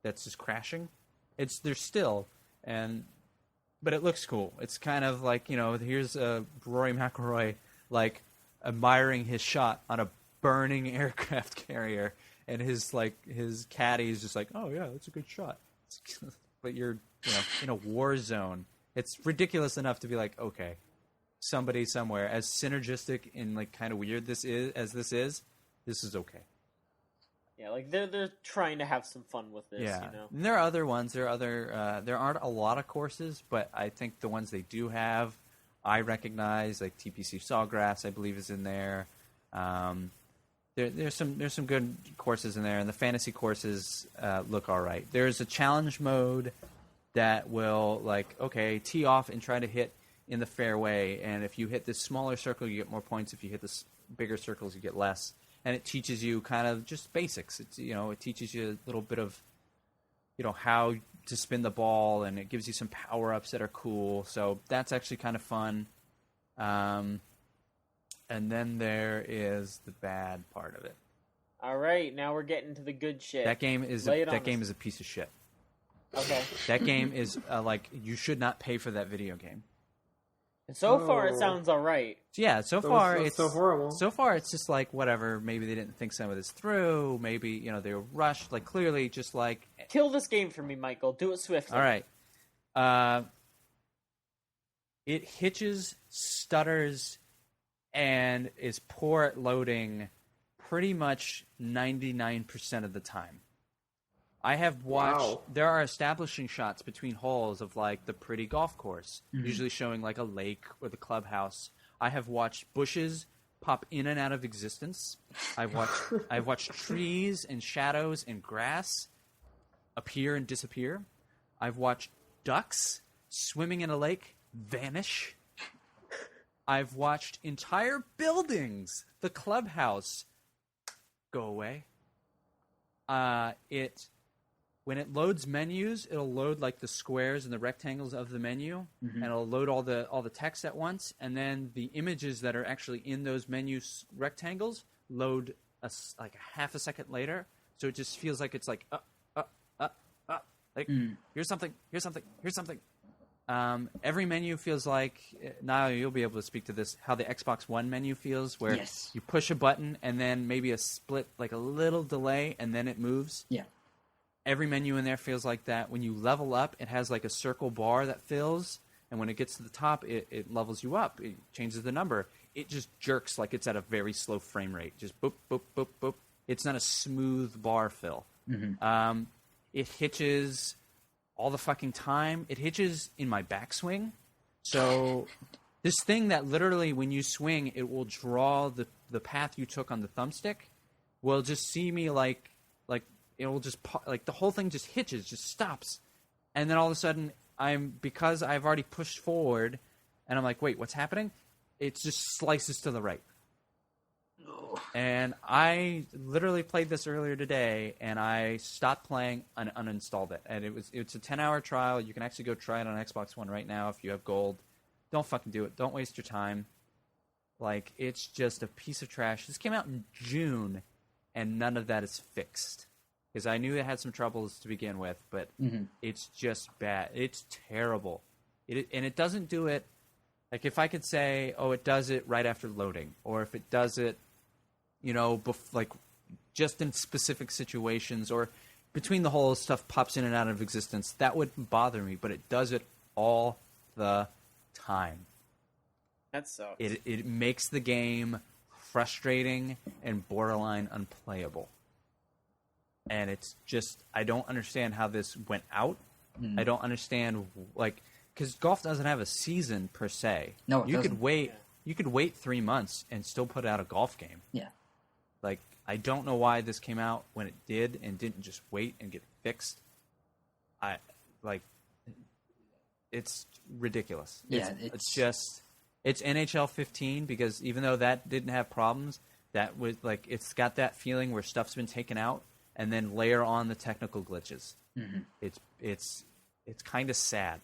that's just crashing. They're still, but it looks cool. It's kind of like, here's Rory McIlroy like admiring his shot on a burning aircraft carrier, and his caddy is just like, oh yeah, that's a good shot. but you're in a war zone. It's ridiculous enough to be like, okay, somebody somewhere, as synergistic and like kind of weird this is okay. Yeah, like they're trying to have some fun with this. Yeah, You know? and there are other ones. There aren't a lot of courses, but I think the ones they do have, I recognize. Like TPC Sawgrass, I believe, is in there. There's some good courses in there, and the fantasy courses look all right. There's a challenge mode that will tee off and try to hit in the fairway, and if you hit this smaller circle, you get more points. If you hit the bigger circles, you get less. And it teaches you kind of just basics. It teaches you a little bit of how to spin the ball, and it gives you some power ups that are cool. So that's actually kind of fun. And then there is the bad part of it. All right, now we're getting to the good shit. That game is a piece of shit. Okay. That game is you should not pay for that video game. And so far, it sounds all right. Yeah, so far it's so horrible. So far, it's just like whatever. Maybe they didn't think some of this through. Maybe they were rushed. Like clearly, just like kill this game for me, Michael. Do it swiftly. All right. It hitches, stutters, and is poor at loading pretty much 99% of the time. I have watched. Wow. There are establishing shots between holes of like the pretty golf course, usually showing like a lake or the clubhouse. I have watched bushes pop in and out of existence. I've watched trees and shadows and grass appear and disappear. I've watched ducks swimming in a lake vanish. I've watched entire buildings, the clubhouse, go away. When it loads menus, it'll load like the squares and the rectangles of the menu, and it'll load all the text at once, and then the images that are actually in those menu rectangles load like a half a second later. So it just feels like it's like here's something. Every menu feels like, Niall, you'll be able to speak to this, how the Xbox One menu feels, where you push a button and then maybe a split, like a little delay, and then it moves. Yeah. Every menu in there feels like that. When you level up, it has like a circle bar that fills, and when it gets to the top, it levels you up. It changes the number. It just jerks like it's at a very slow frame rate. Just boop, boop, boop, boop. It's not a smooth bar fill. It hitches all the fucking time. It hitches in my backswing. So this thing that literally when you swing, it will draw the path you took on the thumbstick, will just see me like it will just like the whole thing just hitches, just stops. And then all of a sudden because I've already pushed forward and I'm like, wait, what's happening? It just slices to the right. And I literally played this earlier today, and I stopped playing and uninstalled it. And it's a 10-hour trial. You can actually go try it on Xbox One right now if you have gold. Don't fucking do it. Don't waste your time. Like, it's just a piece of trash. This came out in June, and none of that is fixed. Because I knew it had some troubles to begin with, but it's just bad. It's terrible. And it doesn't do it, like if I could say, oh, it does it right after loading, or if it does it, like just in specific situations, or between the holes, stuff pops in and out of existence, that wouldn't bother me, but it does it all the time. That sucks. It makes the game frustrating and borderline unplayable. And it's just, I don't understand how this went out. I don't understand, because golf doesn't have a season per se. No, it doesn't. You could wait 3 months and still put out a golf game. Yeah. Like, I don't know why this came out when it did and didn't just wait and get fixed. It's ridiculous. Yeah, It's NHL 15, because even though that didn't have problems, that was like, it's got that feeling where stuff's been taken out and then layer on the technical glitches. It's kind of sad.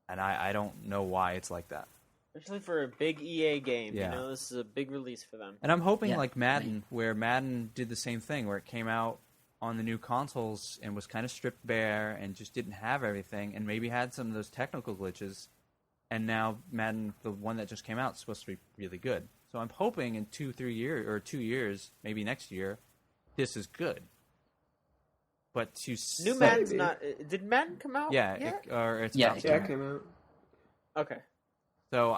And I don't know why it's like that. Especially for a big EA game. Yeah. This is a big release for them. And I'm hoping like Madden, where Madden did the same thing, where it came out on the new consoles and was kind of stripped bare and just didn't have everything and maybe had some of those technical glitches. And now Madden, the one that just came out, is supposed to be really good. So I'm hoping in 2 years, maybe next year, this is good. But to New Madden's not. Did Madden come out? yeah, yet? it's Yeah, about to Yeah, come it out. came out. Okay. So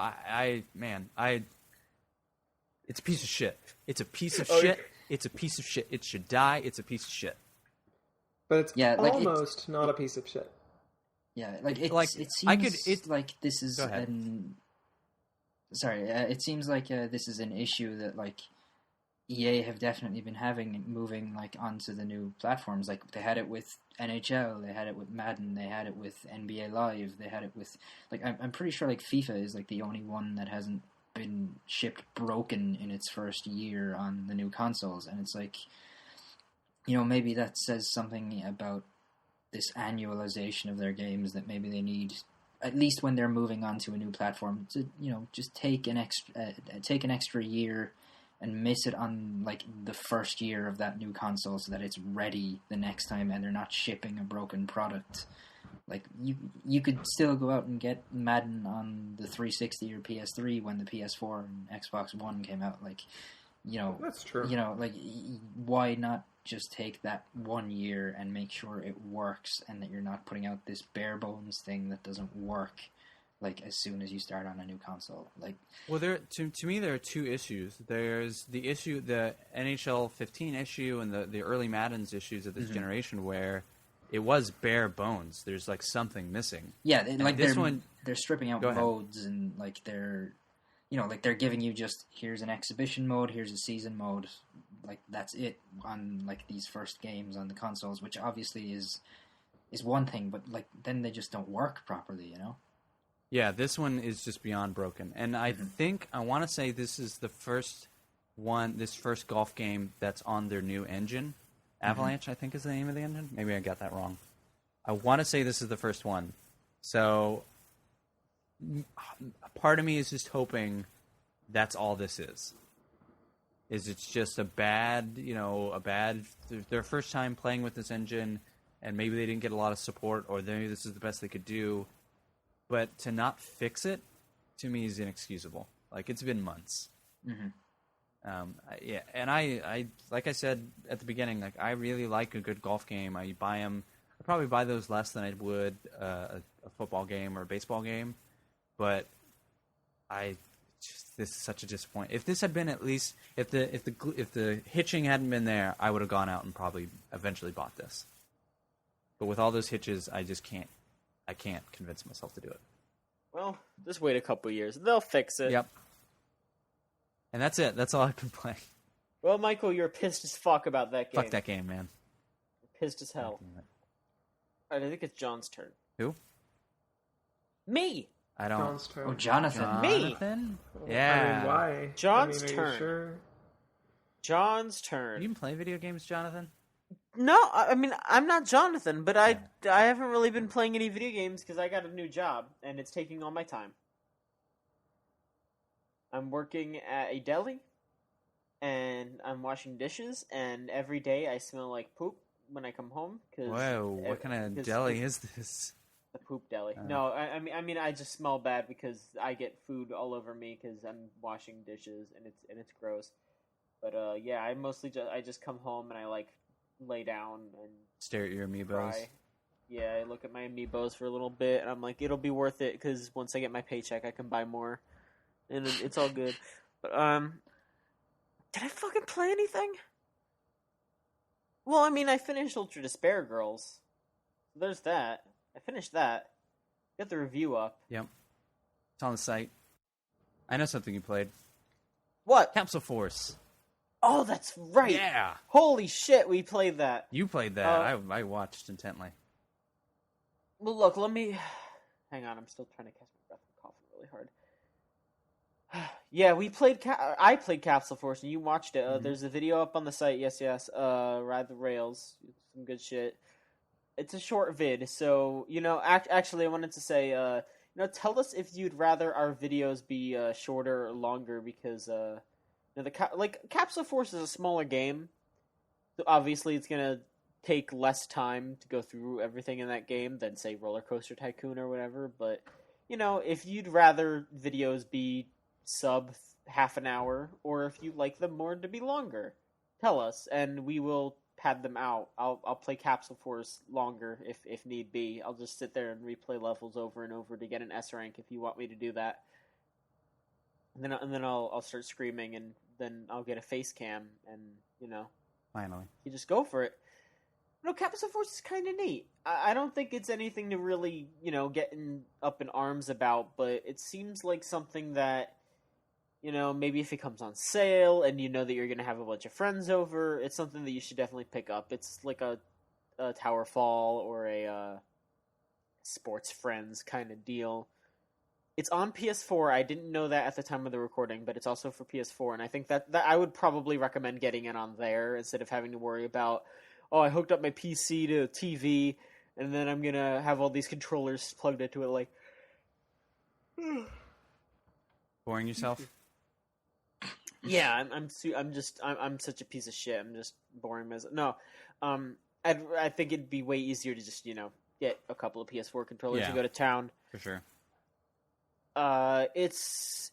it's a piece of shit. It's a piece of Oh, shit. It's a piece of shit. It should die. It's a piece of shit. But it's Yeah, like, almost not a piece of shit. Yeah, like it I seems like this is Go ahead. it seems like this is an issue that like EA have definitely been having moving like onto the new platforms. Like they had it with NHL, they had it with Madden, they had it with NBA Live, they had it with like I'm pretty sure like FIFA is like the only one that hasn't been shipped broken in its first year on the new consoles, and it's like, you know, maybe that says something about this annualization of their games, that maybe they need, at least when they're moving on to a new platform, to, you know, just take an extra year and miss it on like the first year of that new console so that it's ready the next time and they're not shipping a broken product. Like you could still go out and get Madden on the 360 or PS3 when the PS4 and Xbox One came out. Like, you know, That's true. You know, like why not just take that 1 year and make sure it works and that you're not putting out this bare bones thing that doesn't work like as soon as you start on a new console. Like, Well, to me there are two issues. There's the issue, the NHL 15 issue, and the early Madden's issues of this generation, where it was bare bones. There's like something missing. yeah, like this one, they're stripping out Go ahead. modes, and like they're, you know, like they're giving you just, here's an exhibition mode, here's a season mode, like that's it on like these first games on the consoles, which obviously is one thing, but like then they just don't work properly, you know? Yeah, this one is just beyond broken. And I think, I want to say this is the first one, this first golf game that's on their new engine. Avalanche, I think, is the name of the engine. Maybe I got that wrong. I want to say this is the first one. So, part of me is just hoping that's all this is. Is it's just their first time playing with this engine, and maybe they didn't get a lot of support, or maybe this is the best they could do. But to not fix it, to me, is inexcusable. Like, it's been months. Yeah, and I like I said at the beginning, like I really like a good golf game. I buy them. I probably buy those less than I would a football game or a baseball game. But this is such a disappointment. If this had been at least if the hitching hadn't been there, I would have gone out and probably eventually bought this. But with all those hitches, I just can't. I can't convince myself to do it. Well, just wait a couple years. They'll fix it. Yep. And that's it. That's all I've been playing. Well, Michael, you're pissed as fuck about that game. Fuck that game, man. You're pissed as hell. I think it's John's turn. Who? Me! I don't. John's turn. Oh, Jonathan. Me! Jonathan? I Yeah. mean, why? John's I mean, are turn. you sure? John's turn. You even play video games, Jonathan? No, I mean, I'm not Jonathan, but I haven't really been playing any video games because I got a new job, and it's taking all my time. I'm working at a deli, and I'm washing dishes, and every day I smell like poop when I come home. Whoa, what kind of deli is this? The poop deli. No, I mean, I just smell bad because I get food all over me because I'm washing dishes, and it's gross. But yeah, I mostly just come home and I like lay down and Stare at your amiibos. cry. Yeah, I look at my amiibos for a little bit, and I'm like, it'll be worth it because once I get my paycheck, I can buy more, and it's all good. But did I fucking play anything? Well, I mean, I finished Ultra Despair Girls. There's that. I finished that. Got the review up. Yep. It's on the site. I know something you played. What? Capsule Force. Oh, that's right. Yeah. Holy shit, we played that. You played that. I watched intently. Well, look, let me... Hang on, I'm still trying to catch my breath. I'm coughing really hard. Yeah, we played... I played Capsule Force, and you watched it. There's a video up on the site, yes. Ride the Rails. Some good shit. It's a short vid, so, you know, actually I wanted to say, you know, tell us if you'd rather our videos be shorter or longer, because, you know, Capsule Force is a smaller game, so obviously it's gonna take less time to go through everything in that game than, say, Roller Coaster Tycoon or whatever, but, you know, if you'd rather videos be sub half an hour, or if you'd like them more to be longer, tell us, and we will pad them out. I'll play Capsule Force longer if need be. I'll just sit there and replay levels over and over to get an S rank if you want me to do that. And then I'll start screaming, and then I'll get a face cam, and Finally, you just go for it. Capsule Force is kind of neat. I don't think it's anything to really getting up in arms about, but it seems like something that maybe if it comes on sale and you know that you're gonna have a bunch of friends over, it's something that you should definitely pick up. It's like a Tower Fall or a Sports Friends kind of deal. It's on PS4. I didn't know that at the time of the recording, but it's also for PS4, and I think that I would probably recommend getting it on there instead of having to worry about, I hooked up my PC to a TV, and then I'm gonna have all these controllers plugged into it. Like, boring yourself? Yeah, I'm such a piece of shit. I'm just boring myself. No, I think it'd be way easier to just get a couple of PS4 controllers and go to town. For sure. It's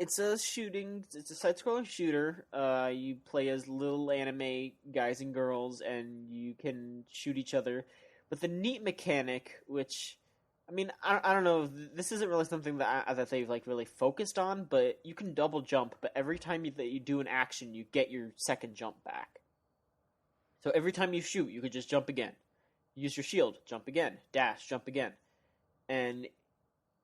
a side-scrolling shooter. You play as little anime guys and girls, and you can shoot each other with a neat mechanic, which, I mean, I don't know. This isn't really something that they've really focused on, but you can double jump. But every time that you do an action, you get your second jump back. So every time you shoot, you could just jump again. Use your shield, jump again, dash, jump again, and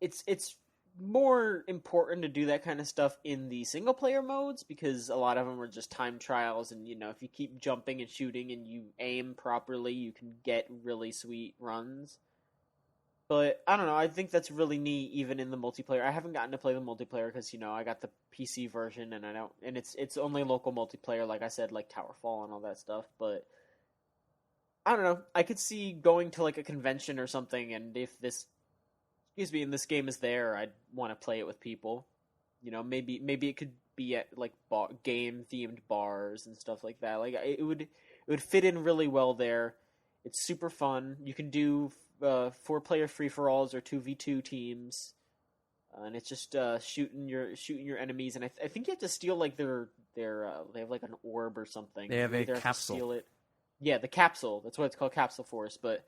it's more important to do that kind of stuff in the single player modes because a lot of them are just time trials, and if you keep jumping and shooting and you aim properly, you can get really sweet runs. But I don't know, I think that's really neat even in the multiplayer. I haven't gotten to play the multiplayer because I got the PC version, and it's only local multiplayer, like I said, like Towerfall and all that stuff. But I don't know, I could see going to a convention or something, and if this and this game is there, I'd want to play it with people. Maybe it could be at game themed bars and stuff like that. It would fit in really well there. It's super fun. You can do 4-player free for alls or 2v2 teams, and it's just shooting your enemies. And I think you have to steal their they have an orb or something. They have You a either to capsule. steal it. Yeah, the capsule. That's why it's called Capsule Force. But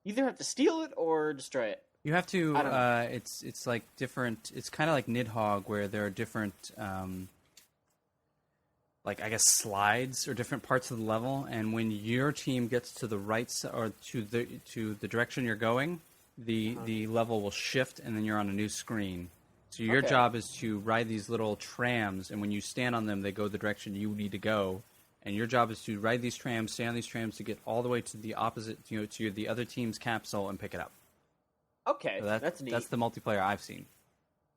you either have to steal it or destroy it. You have to. I don't know. It's like different. It's kind of like Nidhogg, where there are different, I guess, slides or different parts of the level. And when your team gets to the right side or to the direction you're going, the level will shift, and then you're on a new screen. So your job is to ride these little trams, and when you stand on them, they go the direction you need to go. And your job is to ride these trams, stay on these trams to get all the way to the opposite, to the other team's capsule and pick it up. Okay, So that's neat. That's the multiplayer I've seen.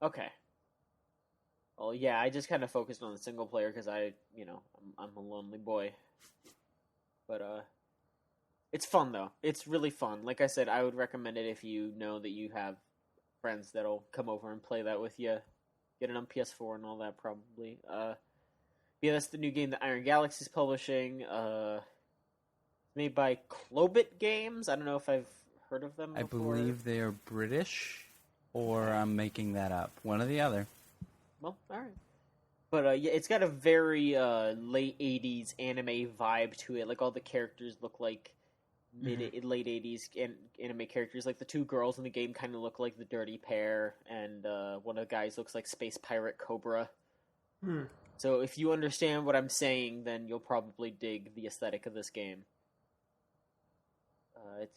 Okay. Well, yeah, I just kind of focused on the single player because I'm a lonely boy. But it's fun though. It's really fun. Like I said, I would recommend it if you know that you have friends that'll come over and play that with you. Get it on PS4 and all that probably. Yeah, that's the new game that Iron Galaxy's publishing. Made by Clobit Games. I don't know if I've heard of them before. I believe they are British, or I'm making that up. One or the other. Well, alright. But yeah, it's got a very late 80s anime vibe to it. All the characters look like late 80s anime characters. The two girls in the game kind of look like the Dirty Pair, and one of the guys looks like Space Pirate Cobra. So if you understand what I'm saying, then you'll probably dig the aesthetic of this game.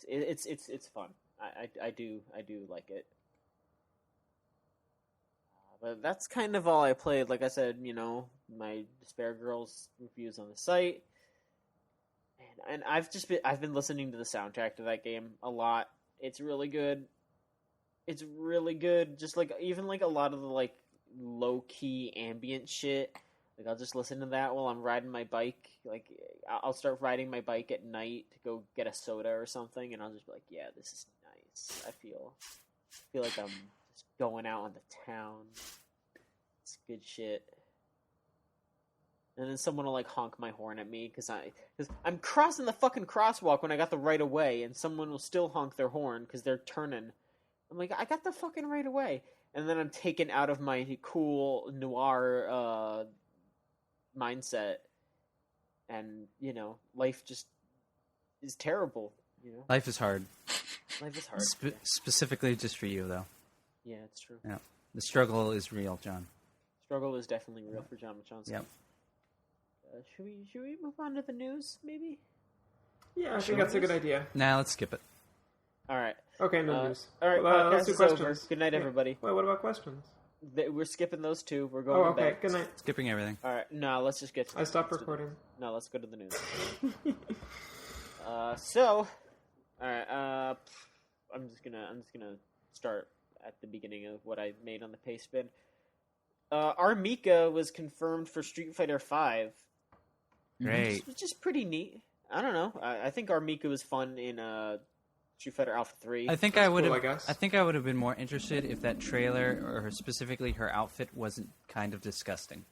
It's fun. I do like it. But that's kind of all I played. Like I said, my Despair Girls reviews on the site, and I've been listening to the soundtrack to that game a lot. It's really good. It's really good. Just even a lot of the low key ambient shit. I'll just listen to that while I'm riding my bike. I'll start riding my bike at night to go get a soda or something, and I'll just be like, "Yeah, this is nice." I feel like I'm just going out on the town. It's good shit. And then someone will honk my horn at me because I'm crossing the fucking crosswalk when I got the right of way, and someone will still honk their horn because they're turning. I'm like, I got the fucking right of way, and then I'm taken out of my cool noir mindset, and life just is terrible. Life is hard. Life is hard. Specifically just for you, though. Yeah, it's true. Yeah, the struggle is real, John. Struggle is definitely real for John Machonsky. Yep. Should we move on to the news, maybe? Yeah, I think that's a good idea. Nah, let's skip it. All right. Okay, no news. All right, Well, let's podcast do is questions. over. Good night, everybody. Wait, what about questions? We're skipping those two. We're going Oh, to okay. bed. Good night. Skipping everything. All right, no, let's just get to I stopped recording. No, let's go to the news. All right, I'm just gonna start at the beginning of what I made on the paste spin. Armika was confirmed for Street Fighter V. Great. Which is pretty neat. I don't know. I think Armika was fun in Street Fighter Alpha 3. I think I would have. cool, I guess. I think I would have been more interested if that trailer, or specifically her outfit, wasn't kind of disgusting.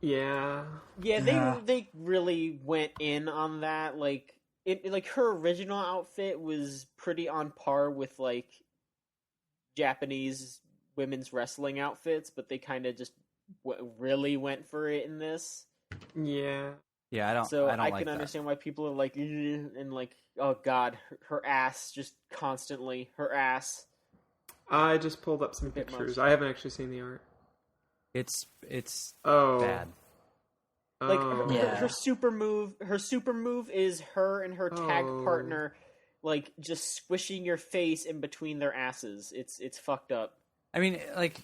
Yeah. Yeah, they really went in on that. Like her original outfit was pretty on par with like Japanese women's wrestling outfits, but they kind of just really went for it in this. Yeah. Yeah, I don't. So I don't I like can that. understand why people are like, "Ugh," and like, oh god, her ass just constantly, her ass. I just pulled up some Bit pictures. much. I haven't actually seen the art. It's Oh. bad. Like Oh. Yeah. her super move is her and her tag Oh. partner like just squishing your face in between their asses. It's fucked up. I mean, like,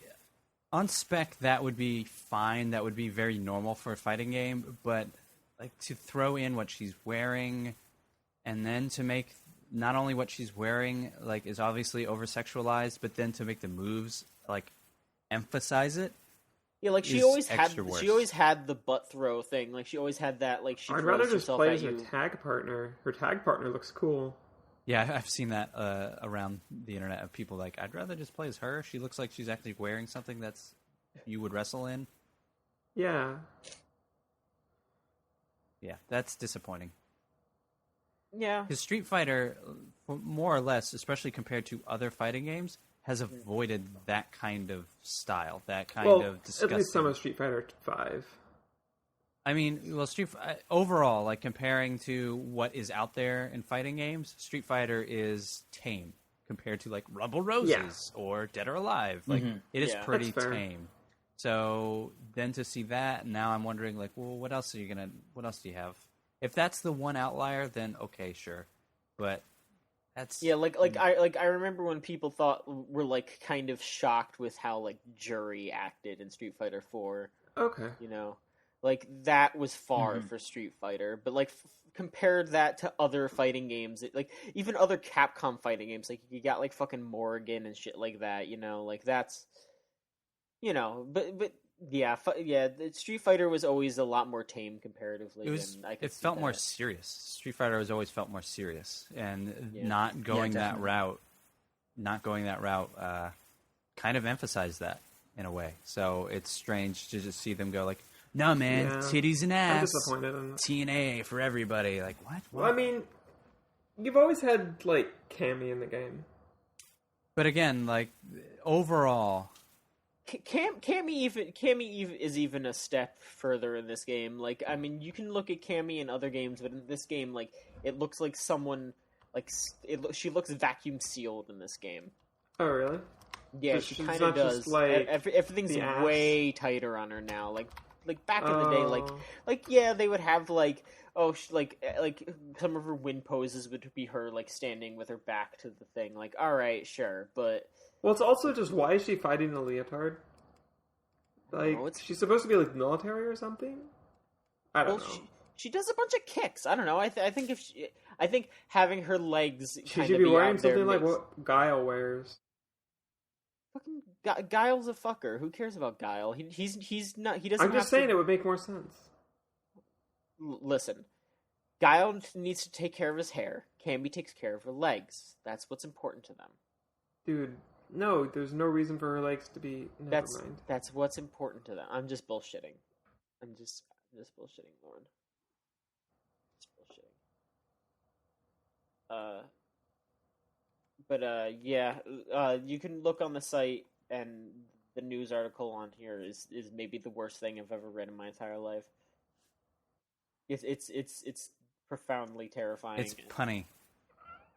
on spec, that would be fine. That would be very normal for a fighting game. But, like, to throw in what she's wearing, and then to make not only what she's wearing, like, is obviously over-sexualized, but then to make the moves, like, emphasize it. Yeah, like she Is always had extra worse. the butt throw thing. Like she always had that. Like she I'd throws rather just herself play at as her you. tag partner. Her tag partner looks cool. Yeah, I've seen that around the internet of people like, I'd rather just play as her. She looks like she's actually wearing something that's you would wrestle in. Yeah. Yeah, that's disappointing. Yeah, Because Street Fighter, more or less, especially compared to other fighting games, has avoided that kind of style, that kind Well, of disgusting. at least some of Street Fighter 5. I mean, well, overall, like comparing to what is out there in fighting games, Street Fighter is tame compared to like Rumble Roses or Dead or Alive. Like it is Yeah. pretty That's fair. tame. So then to see that, now I'm wondering like, well, what else do you have? If that's the one outlier, then okay, sure. But that's yeah. I remember when people were like kind of shocked with how like Jury acted in Street Fighter 4. Okay. Like that was far for Street Fighter, but like compared that to other fighting games, like even other Capcom fighting games, like you got like fucking Morrigan and shit like that, like that's, but yeah, the Street Fighter was always a lot more tame comparatively. it felt more serious. Street Fighter has always felt more serious, and Yeah. not going that definitely. route, kind of emphasized that in a way. So it's strange to just see them go like, no man, Yeah. titties and I'm ass, disappointed in that. TNA for everybody. Like what? Well, I mean, you've always had, like, Cammy in the game. But again, like overall, Cammy is even a step further in this game. Like, I mean, you can look at Cammy in other games, but in this game, like, it looks like someone, like, she looks vacuum sealed in this game. Oh, really? Yeah, So she she's kind not of just, does. like, Everything's the ass? way tighter on her now. Like back in the day, Oh. like yeah, they would have like like some of her win poses would be her like standing with her back to the thing. Like, all right, sure, but Well, it's also just, why is she fighting the leotard? Like, know, it's- she's supposed to be, like, military or something? I don't know. she does a bunch of kicks. I don't know. I think having her legs Should kind she of be be wearing out there something like makes- what Guile wears? Fucking Guile's a fucker. Who cares about Guile? He's not. He doesn't. I'm just have saying to... it would make more sense. Listen, Guile needs to take care of his hair. Cammy takes care of her legs. That's what's important to them. Dude, no, there's no reason for her legs to be... Never mind. That's what's important to them. I'm just bullshitting. I'm just bullshitting, Lauren. Just bullshitting. Yeah. You can look on the site, and the news article on here is maybe the worst thing I've ever read in my entire life. It's profoundly terrifying. It's punny.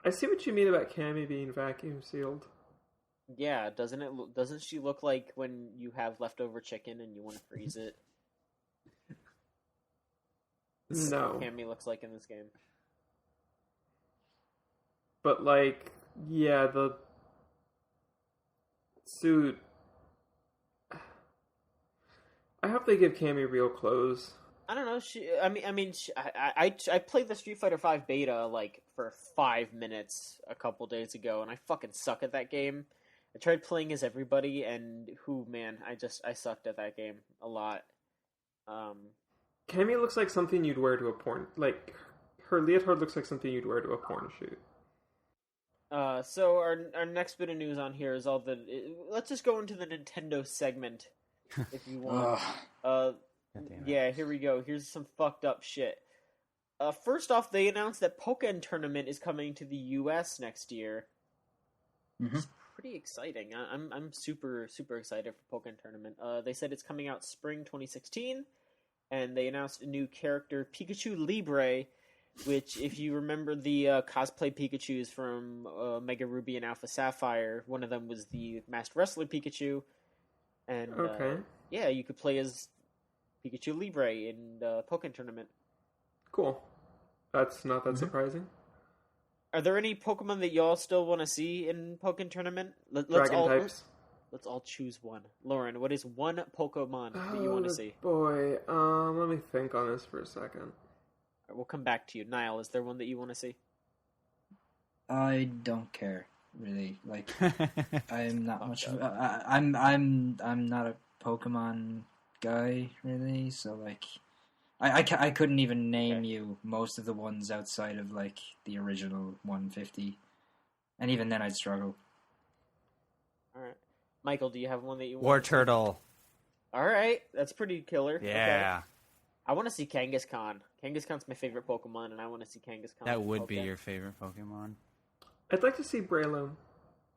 I see what you mean about Cammy being vacuum sealed. Yeah, doesn't she look like when you have leftover chicken and you want to freeze it? No. Cammy looks like in this game. But, like, yeah, the suit... I hope they give Cammy real clothes. I don't know. I played the Street Fighter V beta like for 5 minutes a couple days ago, and I fucking suck at that game. I tried playing as everybody, and I sucked at that game a lot. Cammy looks like something you'd wear to a porn... Like, her leotard looks like something you'd wear to a porn shoot. So our next bit of news on here is let's just go into the Nintendo segment, if you want. Yeah, here we go. Here's some fucked up shit. First off, they announced that Pokken Tournament is coming to the U.S. next year. Mm-hmm. It's pretty exciting. I'm super excited for Pokken Tournament. They said it's coming out spring 2016, and they announced a new character, Pikachu Libre, which, if you remember the cosplay Pikachus from Mega Ruby and Alpha Sapphire, one of them was the Masked Wrestler Pikachu, and yeah, you could play as Pikachu Libre in the Pokken Tournament. Cool. That's not that surprising. Are there any Pokemon that y'all still want to see in Pokken Tournament? Dragon types. Let's all choose one. Lauren, what is one Pokemon that you want to see? Boy, let me think on this for a second. We'll come back to you. Niall, is there one that you want to see? I don't care, really. Like, I'm not much of I'm not a Pokemon guy, really, so, like, I couldn't even name you most of the ones outside of, like, the original 150. And even then I'd struggle. Alright. Michael, do you have one that you want War to Turtle. see? Alright, that's pretty killer. Yeah. Okay. I want to see Kangaskhan. Kangaskhan's my favorite Pokemon, and I want to see Kangaskhan. That would be your favorite Pokemon. I'd like to see Breloom.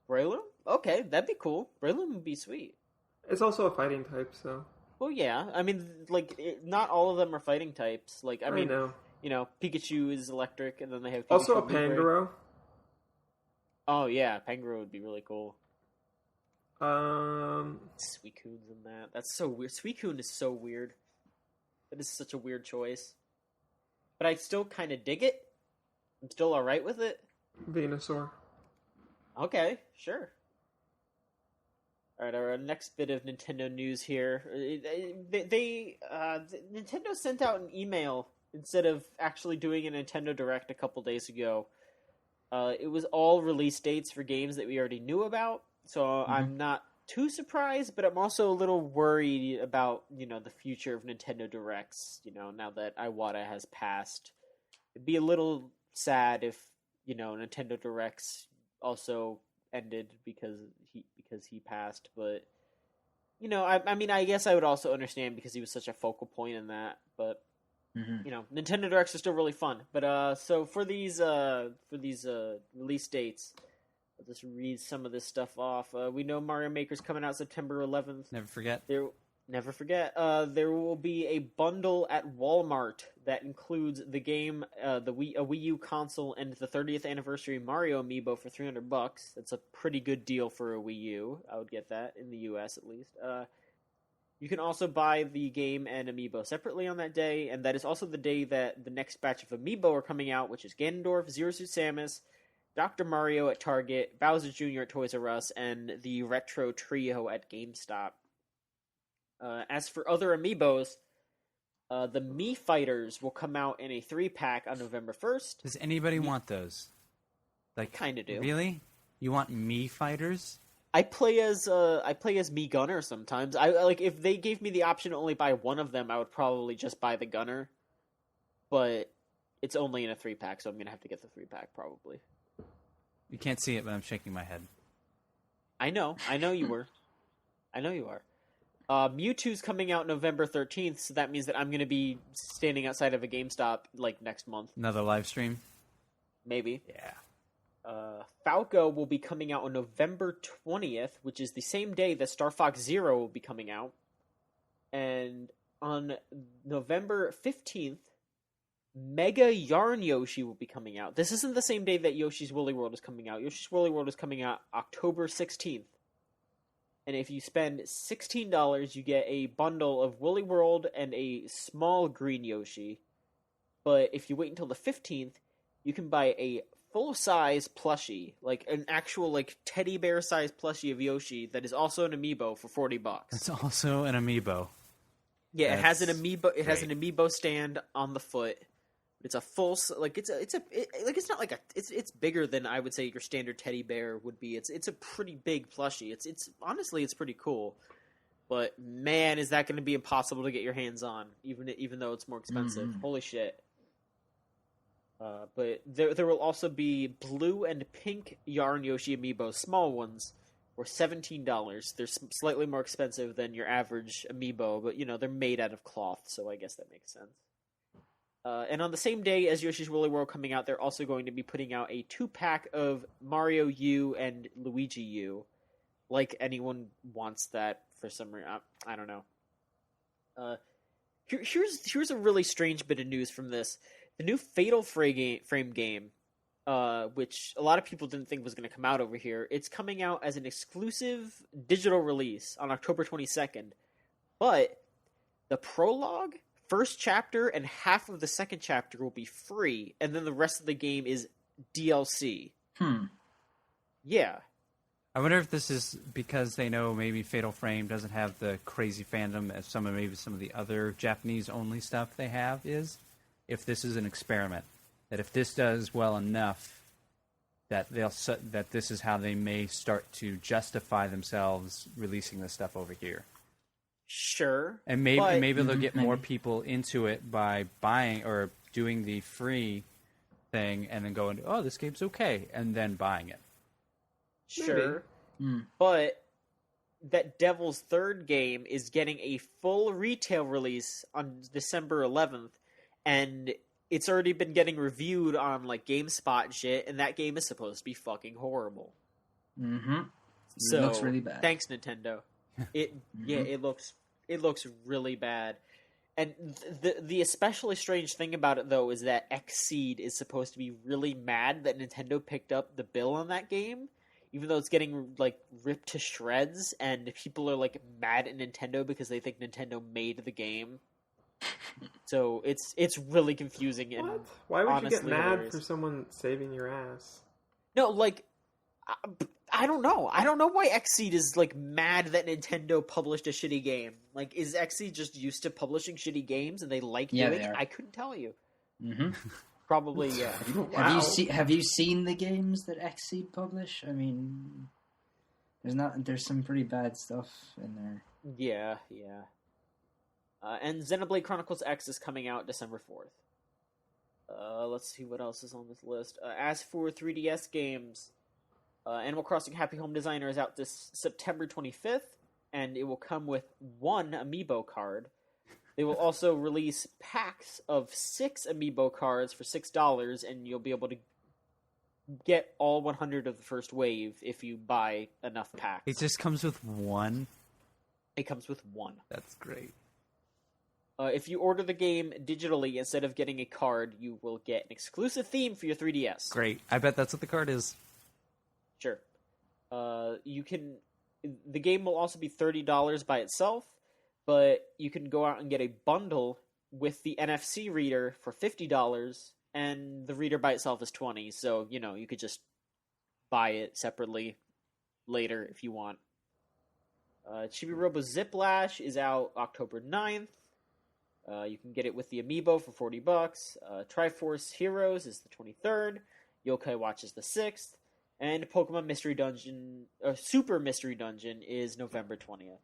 Breloom? Okay, that'd be cool. Breloom would be sweet. It's also a fighting type, so... Well, yeah. I mean, like, not all of them are fighting types. Like, I mean, know. You know, Pikachu is electric, and then they have Pikachu Also a Libre. Pangoro. Oh, yeah, Pangoro would be really cool. Suicune's in that. That's so weird. Suicune is so weird. That is such a weird choice. But I still kind of dig it. I'm still alright with it. Venusaur. Okay, sure. Alright, our next bit of Nintendo news here. Nintendo sent out an email instead of actually doing a Nintendo Direct a couple days ago. It was all release dates for games that we already knew about, so I'm not too surprised, but I'm also a little worried about, you know, the future of Nintendo Directs, you know, now that Iwata has passed. It'd be a little sad if, you know, Nintendo Directs also ended because he passed, but, you know, I mean, I guess I would also understand because he was such a focal point in that, but, you know, Nintendo Directs are still really fun. But, so for these release dates, I'll just read some of this stuff off. We know Mario Maker's coming out September 11th. Never forget. Never forget. There will be a bundle at Walmart that includes the game, a Wii U console, and the 30th anniversary Mario amiibo for $300. That's a pretty good deal for a Wii U. I would get that in the US at least. You can also buy the game and amiibo separately on that day, and that is also the day that the next batch of amiibo are coming out, which is Ganondorf, Zero Suit Samus, Dr. Mario at Target, Bowser Jr. at Toys R Us, and the Retro Trio at GameStop. As for other amiibos, the Mii Fighters will come out in a 3-pack on November 1st. Does anybody want those? Like, Kinda do. Really? You want Mii Fighters? I play as Mii Gunner sometimes. I like if they gave me the option to only buy one of them, I would probably just buy the Gunner. But it's only in a 3-pack, so I'm gonna have to get the 3-pack probably. You can't see it, but I'm shaking my head. I know you were. I know you are. Mewtwo's coming out November 13th, so that means that I'm going to be standing outside of a GameStop, like, next month. Another live stream? Maybe. Yeah. Falco will be coming out on November 20th, which is the same day that Star Fox Zero will be coming out. And on November 15th, Mega Yarn Yoshi will be coming out. This isn't the same day that Yoshi's Woolly World is coming out. Yoshi's Woolly World is coming out October 16th. And if you spend $16, you get a bundle of Woolly World and a small green Yoshi. But if you wait until the 15th, you can buy a full-size plushie, like an actual like teddy bear-sized plushie of Yoshi that is also an amiibo for $40. It's also an amiibo. Yeah, it has an That's amiibo. It has an great. amiibo stand on the foot. It's a full like it's not like it's bigger than I would say your standard teddy bear would be. It's a pretty big plushie. It's honestly it's pretty cool. But man, is that going to be impossible to get your hands on, even though it's more expensive. Mhm. Holy shit. But there will also be blue and pink Yarn Yoshi amiibo, small ones, for $17. They're slightly more expensive than your average amiibo, but you know they're made out of cloth, so I guess that makes sense. And on the same day as Yoshi's Woolly World coming out, they're also going to be putting out a 2-pack of Mario U and Luigi U. Like anyone wants that for some reason. I don't know. Here's a really strange bit of news from this. The new Fatal Frame game, which a lot of people didn't think was going to come out over here, it's coming out as an exclusive digital release on October 22nd. But the prologue, first chapter, and half of the second chapter will be free, and then the rest of the game is DLC. Yeah. I wonder if this is because they know maybe Fatal Frame doesn't have the crazy fandom as some of the other Japanese-only stuff they have is. If this is an experiment, that if this does well enough, that that this is how they may start to justify themselves releasing this stuff over here. Sure. And maybe they'll get more maybe. people into it by buying or doing the free thing and then going, oh, this game's okay, and then buying it. Sure. Hmm. But that Devil's Third game is getting a full retail release on December 11th, and it's already been getting reviewed on like GameSpot and shit, and that game is supposed to be fucking horrible. Mm-hmm. So, It looks really bad. Thanks, Nintendo. It looks really bad. And the especially strange thing about it though is that Xseed is supposed to be really mad that Nintendo picked up the bill on that game, even though it's getting like ripped to shreds, and people are like mad at Nintendo because they think Nintendo made the game. So it's really confusing and What? Why would you get honestly mad hilarious. for someone saving your ass? No, like I don't know. I don't know why Xseed is like mad that Nintendo published a shitty game. Like, is Xseed just used to publishing shitty games and they like Yeah, doing they it? are. I couldn't tell you. Mm-hmm. Probably, yeah. Wow. Have you seen the games that Xseed publish? I mean, there's some pretty bad stuff in there. Yeah. And Xenoblade Chronicles X is coming out December 4th. Let's see what else is on this list. As for 3DS games, Animal Crossing Happy Home Designer is out this September 25th, and it will come with 1 amiibo card. They will also release packs of 6 amiibo cards for $6, and you'll be able to get all 100 of the first wave if you buy enough packs. It just comes with one. It comes with 1. That's great. If you order the game digitally instead of getting a card, you will get an exclusive theme for your 3DS. Great. I bet that's what the card is. Sure. The game will also be $30 by itself, but you can go out and get a bundle with the NFC reader for $50, and the reader by itself is $20. So, you could just buy it separately later if you want. Chibi Robo Ziplash is out October 9th. You can get it with the amiibo for $40. Triforce Heroes is the 23rd. Yokai Watch is the 6th. And Pokemon Mystery Dungeon, Super Mystery Dungeon is November 20th.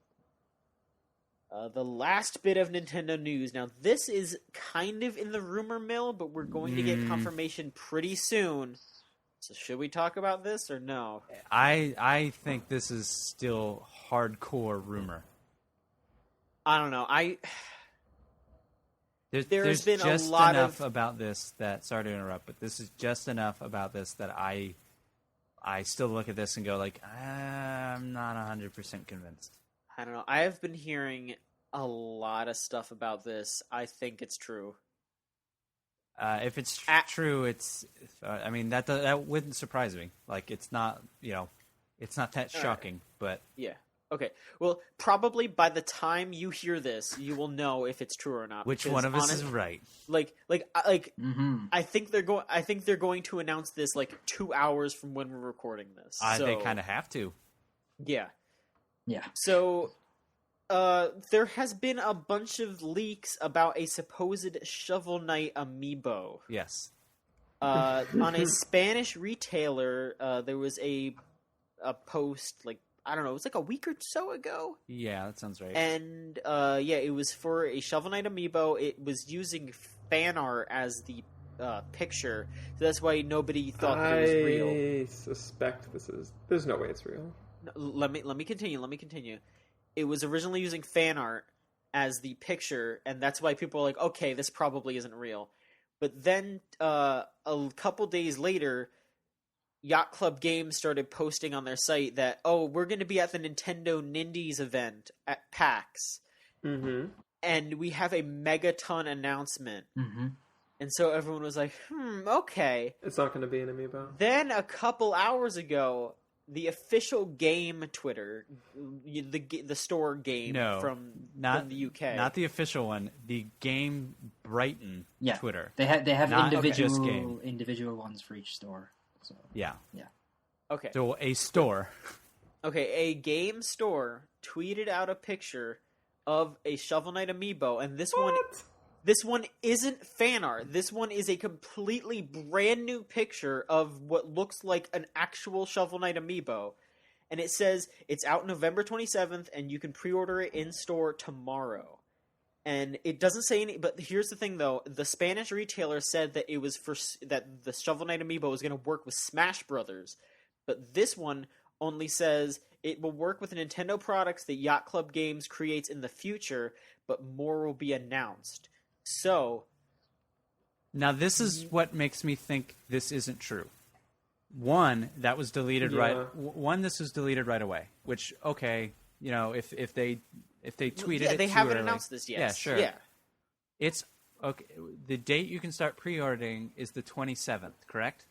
The last bit of Nintendo news. Now, this is kind of in the rumor mill, but we're going to get confirmation pretty soon. So should we talk about this or no? I think this is still hardcore rumor. I don't know. There's been a just lot enough of- about this that, sorry to interrupt, but this is just enough about this that I still look at this and go like, I'm not 100% convinced. I don't know. I have been hearing a lot of stuff about this. I think it's true. If it's true, it's. I mean, that wouldn't surprise me. Like, it's not, it's not that shocking. But yeah, okay. Well, probably by the time you hear this, you will know if it's true or not. Which one of us is right? I think they're going. I think they're going to announce this like 2 hours from when we're recording this. They kind of have to. Yeah. Yeah. So. There has been a bunch of leaks about a supposed Shovel Knight amiibo. Yes. On a Spanish retailer, there was a post, like, I don't know, it was like a week or so ago. Yeah, that sounds right. And, it was for a Shovel Knight amiibo. It was using fan art as the picture, so that's why nobody thought it was real. I suspect there's no way it's real. No, let me continue. It was originally using fan art as the picture, and that's why people were like, okay, this probably isn't real. But then a couple days later, Yacht Club Games started posting on their site that, we're going to be at the Nintendo Nindies event at PAX. Mm-hmm. And we have a megaton announcement. Mm-hmm. And so everyone was like, okay. It's not going to be an amiibo. Then a couple hours ago, the official game Twitter, the store game from the UK. Not the official one. The Game Brighton Twitter. They have not individual ones for each store. So yeah. Okay. So a store. Okay, a game store tweeted out a picture of a Shovel Knight amiibo, and this one isn't fan art. This one is a completely brand new picture of what looks like an actual Shovel Knight amiibo. And it says it's out November 27th and you can pre-order it in store tomorrow. And it doesn't say any, but here's the thing though. The Spanish retailer said that that the Shovel Knight amiibo was going to work with Smash Brothers. But this one only says it will work with Nintendo products that Yacht Club Games creates in the future, but more will be announced. So, now this is what makes me think this isn't true. One, that was deleted this was deleted right away. Which, okay, if they tweeted it, they haven't announced this yet. Yeah, sure. Yeah, it's okay. The date you can start pre-ordering is the 27th, correct?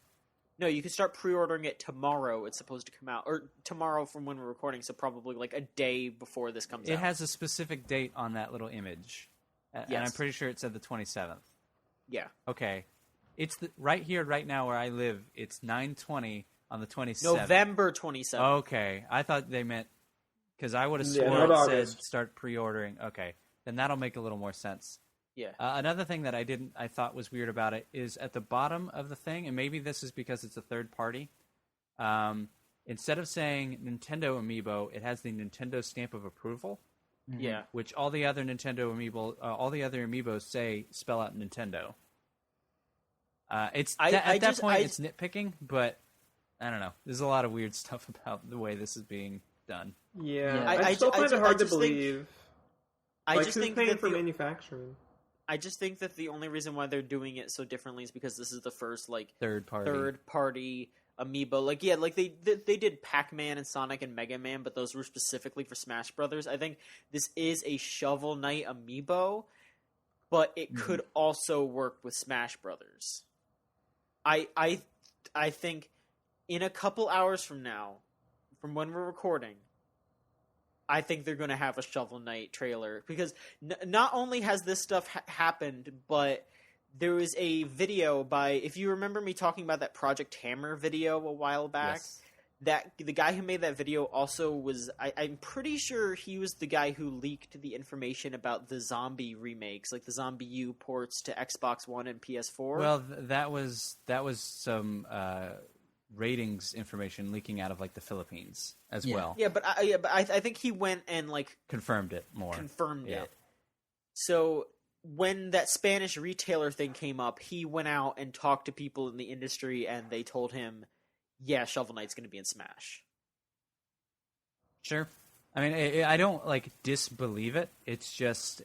No, you can start pre-ordering it tomorrow. It's supposed to come out, or tomorrow from when we're recording. So probably like a day before this comes out. It has a specific date on that little image. And I'm pretty sure it said the 27th. Yeah. Okay. It's right here, right now where I live. It's 9:20 on the 27th. November 27th. Okay. I thought they meant... Because I would have sworn it said start pre-ordering. Okay. Then that'll make a little more sense. Yeah. Another thing that I thought was weird about it is at the bottom of the thing, and maybe this is because it's a third party, instead of saying Nintendo Amiibo, it has the Nintendo stamp of approval. Yeah, which all the other amiibos spell out Nintendo. It's at that point it's nitpicking, but I don't know. There's a lot of weird stuff about the way this is being done. Yeah. I still find it hard to believe. I just think paying for manufacturing. I just think that the only reason why they're doing it so differently is because this is the first third party amiibo. They did Pac-Man and Sonic and Mega Man, but those were specifically for Smash Brothers. I think this is a Shovel Knight amiibo, but it could also work with Smash Brothers. I think in a couple hours from now, from when we're recording, I think they're going to have a Shovel Knight trailer because not only has this stuff happened, but there was a video by, if you remember me talking about that Project Hammer video a while back, that the guy who made that video also was, I'm pretty sure he was the guy who leaked the information about the zombie remakes, like the Zombie U ports to Xbox One and PS4. Well, that was some ratings information leaking out of the Philippines as well. Yeah, but I think he went and confirmed it more. Confirmed it. So when that Spanish retailer thing came up, he went out and talked to people in the industry, and they told him, yeah, Shovel Knight's going to be in Smash. Sure. I mean, I don't, disbelieve it. It's just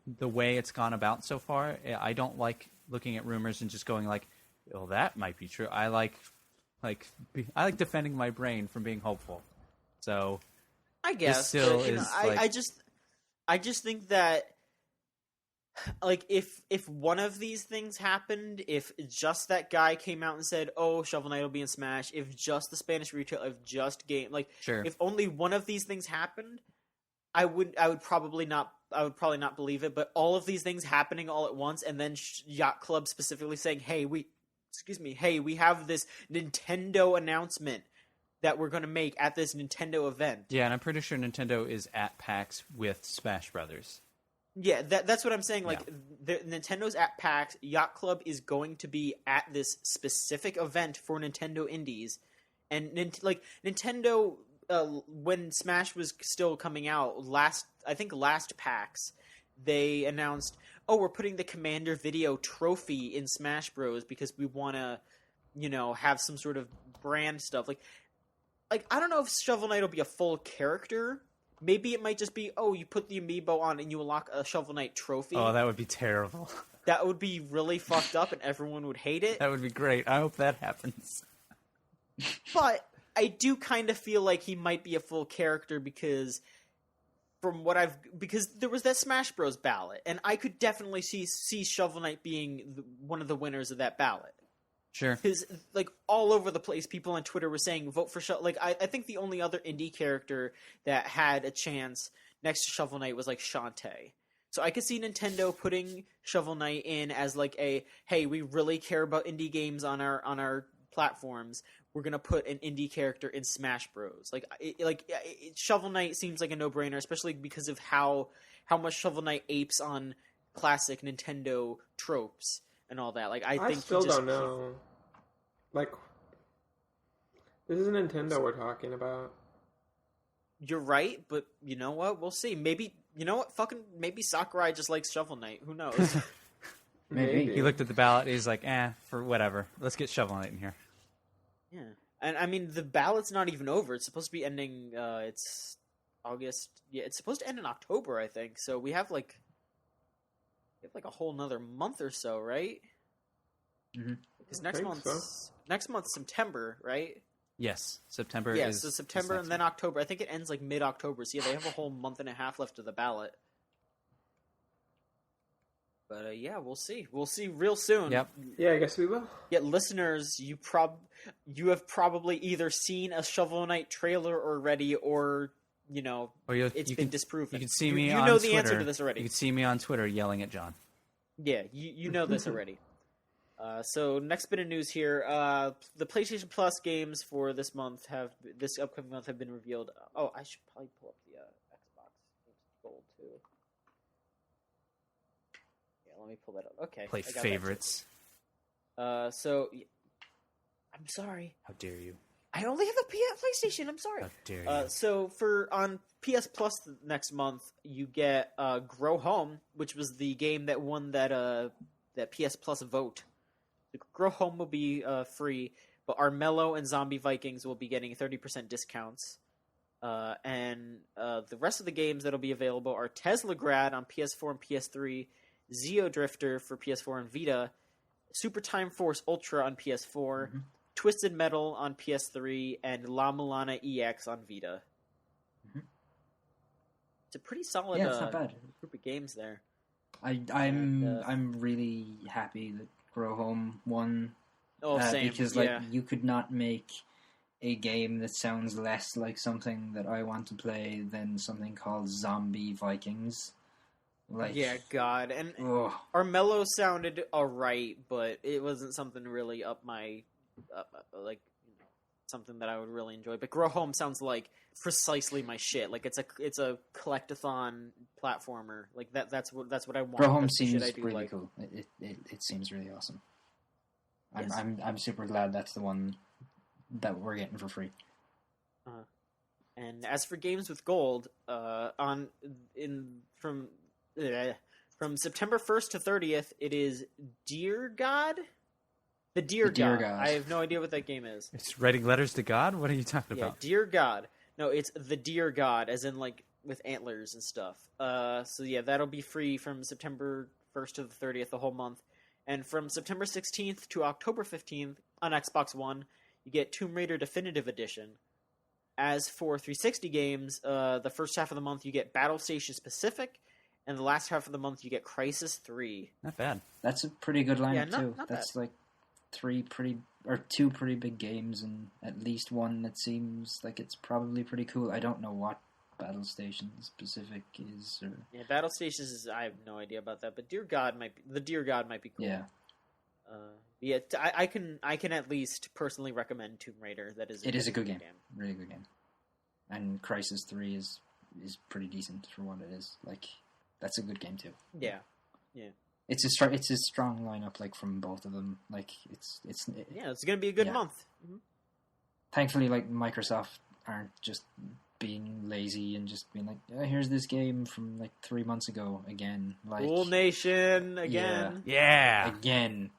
the way it's gone about so far. I don't like looking at rumors and just going well, that might be true. I like defending my brain from being hopeful. So I guess this still but, is I just think that like if one of these things happened, if just that guy came out and said, "Oh, Shovel Knight will be in Smash," if just the Spanish retail, if just game, like Sure. if only one of these things happened, I would probably not believe it. But all of these things happening all at once, and then Yacht Club specifically saying, "Hey, we have this Nintendo announcement that we're going to make at this Nintendo event." Yeah, and I'm pretty sure Nintendo is at PAX with Smash Brothers. Yeah, that's what I'm saying. Like, Nintendo's at PAX, Yacht Club is going to be at this specific event for Nintendo Indies, and Nintendo, when Smash was still coming out last PAX, they announced, "Oh, we're putting the Commander Video trophy in Smash Bros. Because we want to, have some sort of brand stuff." Like I don't know if Shovel Knight will be a full character. Maybe it might just be, oh, you put the amiibo on and you unlock a Shovel Knight trophy. Oh, that would be terrible. That would be really fucked up and everyone would hate it. That would be great. I hope that happens. But I do kind of feel like he might be a full character because because there was that Smash Bros. Ballot, and I could definitely see Shovel Knight being one of the winners of that ballot. Sure. Because, like, all over the place, people on Twitter were saying, vote for Shovel... Like, I think the only other indie character that had a chance next to Shovel Knight was, like, Shantae. So I could see Nintendo putting Shovel Knight in as, like, hey, we really care about indie games on our platforms. We're going to put an indie character in Smash Bros. Shovel Knight seems like a no-brainer, especially because of how much Shovel Knight apes on classic Nintendo tropes and all that. Like, I think still don't know. Like, this is Nintendo we're talking about. You're right, but you know what? We'll see. Maybe, you know what? Maybe Sakurai just likes Shovel Knight. Who knows? Maybe. He looked at the ballot. He's like, for whatever. Let's get Shovel Knight in here. Yeah. And, I mean, the ballot's not even over. It's supposed to be ending, it's August. Yeah, it's supposed to end in October, I think. So we have, like a whole nother month or so, right? Mm-hmm. Because next month's September, right? Yes, September. Yeah, is so September and then October. I think it ends like mid-October. So yeah, they have a whole month and a half left of the ballot. But yeah, we'll see. We'll see real soon. Yep. Yeah, I guess we will. Yeah, listeners, you have probably either seen a Shovel Knight trailer already, or it's been disproven. You can see me on You know Twitter. the answer to this already. You can see me on Twitter yelling at John. Yeah, you know this already. So next bit of news here: the PlayStation Plus games for this upcoming month have been revealed. Oh, I should probably pull up the Xbox Gold too. Yeah, let me pull that up. Okay, Play favorites. So I'm sorry. How dare you? I only have a PlayStation. I'm sorry. How dare you? So on PS Plus next month, you get Grow Home, which was the game that won that PS Plus vote. The Grow Home will be free, but Armello and Zombie Vikings will be getting 30% discounts. And the rest of the games that'll be available are Tesla Grad on PS4 and PS3, Zeo Drifter for PS4 and Vita, Super Time Force Ultra on PS4, Mm-hmm. Twisted Metal on PS3, and La Milana EX on Vita. Mm-hmm. It's a pretty solid it's not bad. group of games there. I'm really happy that Grow Home won. Oh, same. Because you could not make a game that sounds less like something that I want to play than something called Zombie Vikings. God, and Armello sounded alright, but it wasn't something really up my something that I would really enjoy. But Grow Home sounds like precisely my shit. Like it's a collectathon platformer. Like that's what I want. Grow Home that's seems really cool. It seems really awesome. Yes. I'm super glad that's the one that we're getting for free. And as for games with gold, from September 1st to 30th, it is Dear God. The Dear God. I have no idea what that game is. It's writing letters to God? What are you talking Yeah, about? Dear God. No, it's the Dear God, as in like with antlers and stuff. So yeah, that'll be free from September 1st to the 30th, the whole month. And from September 16th to October 15th on Xbox One, you get Tomb Raider Definitive Edition. As for 360 games, the first half of the month you get Battle Station Specific, And the last half of the month, you get Crisis 3. Not bad. That's a pretty good lineup Yeah, not too. bad. That's like two pretty big games, and at least one that seems like it's probably pretty cool. I don't know what Battle Station specific is, or Yeah, Battle Stations is, I have no idea about that, but Dear God might be cool. yeah, I can at least personally recommend Tomb Raider. That is, it is a good game, really good game. And Crisis 3 is pretty decent for what it is. Like, that's a good game too. Yeah. It's a strong lineup, like, from both of them. Like, it's gonna be a good Yeah. month. Mhm. Thankfully, like, Microsoft aren't just being lazy and just being like, oh, here's this game from like 3 months ago again. Like, Cool Nation again. Yeah. again.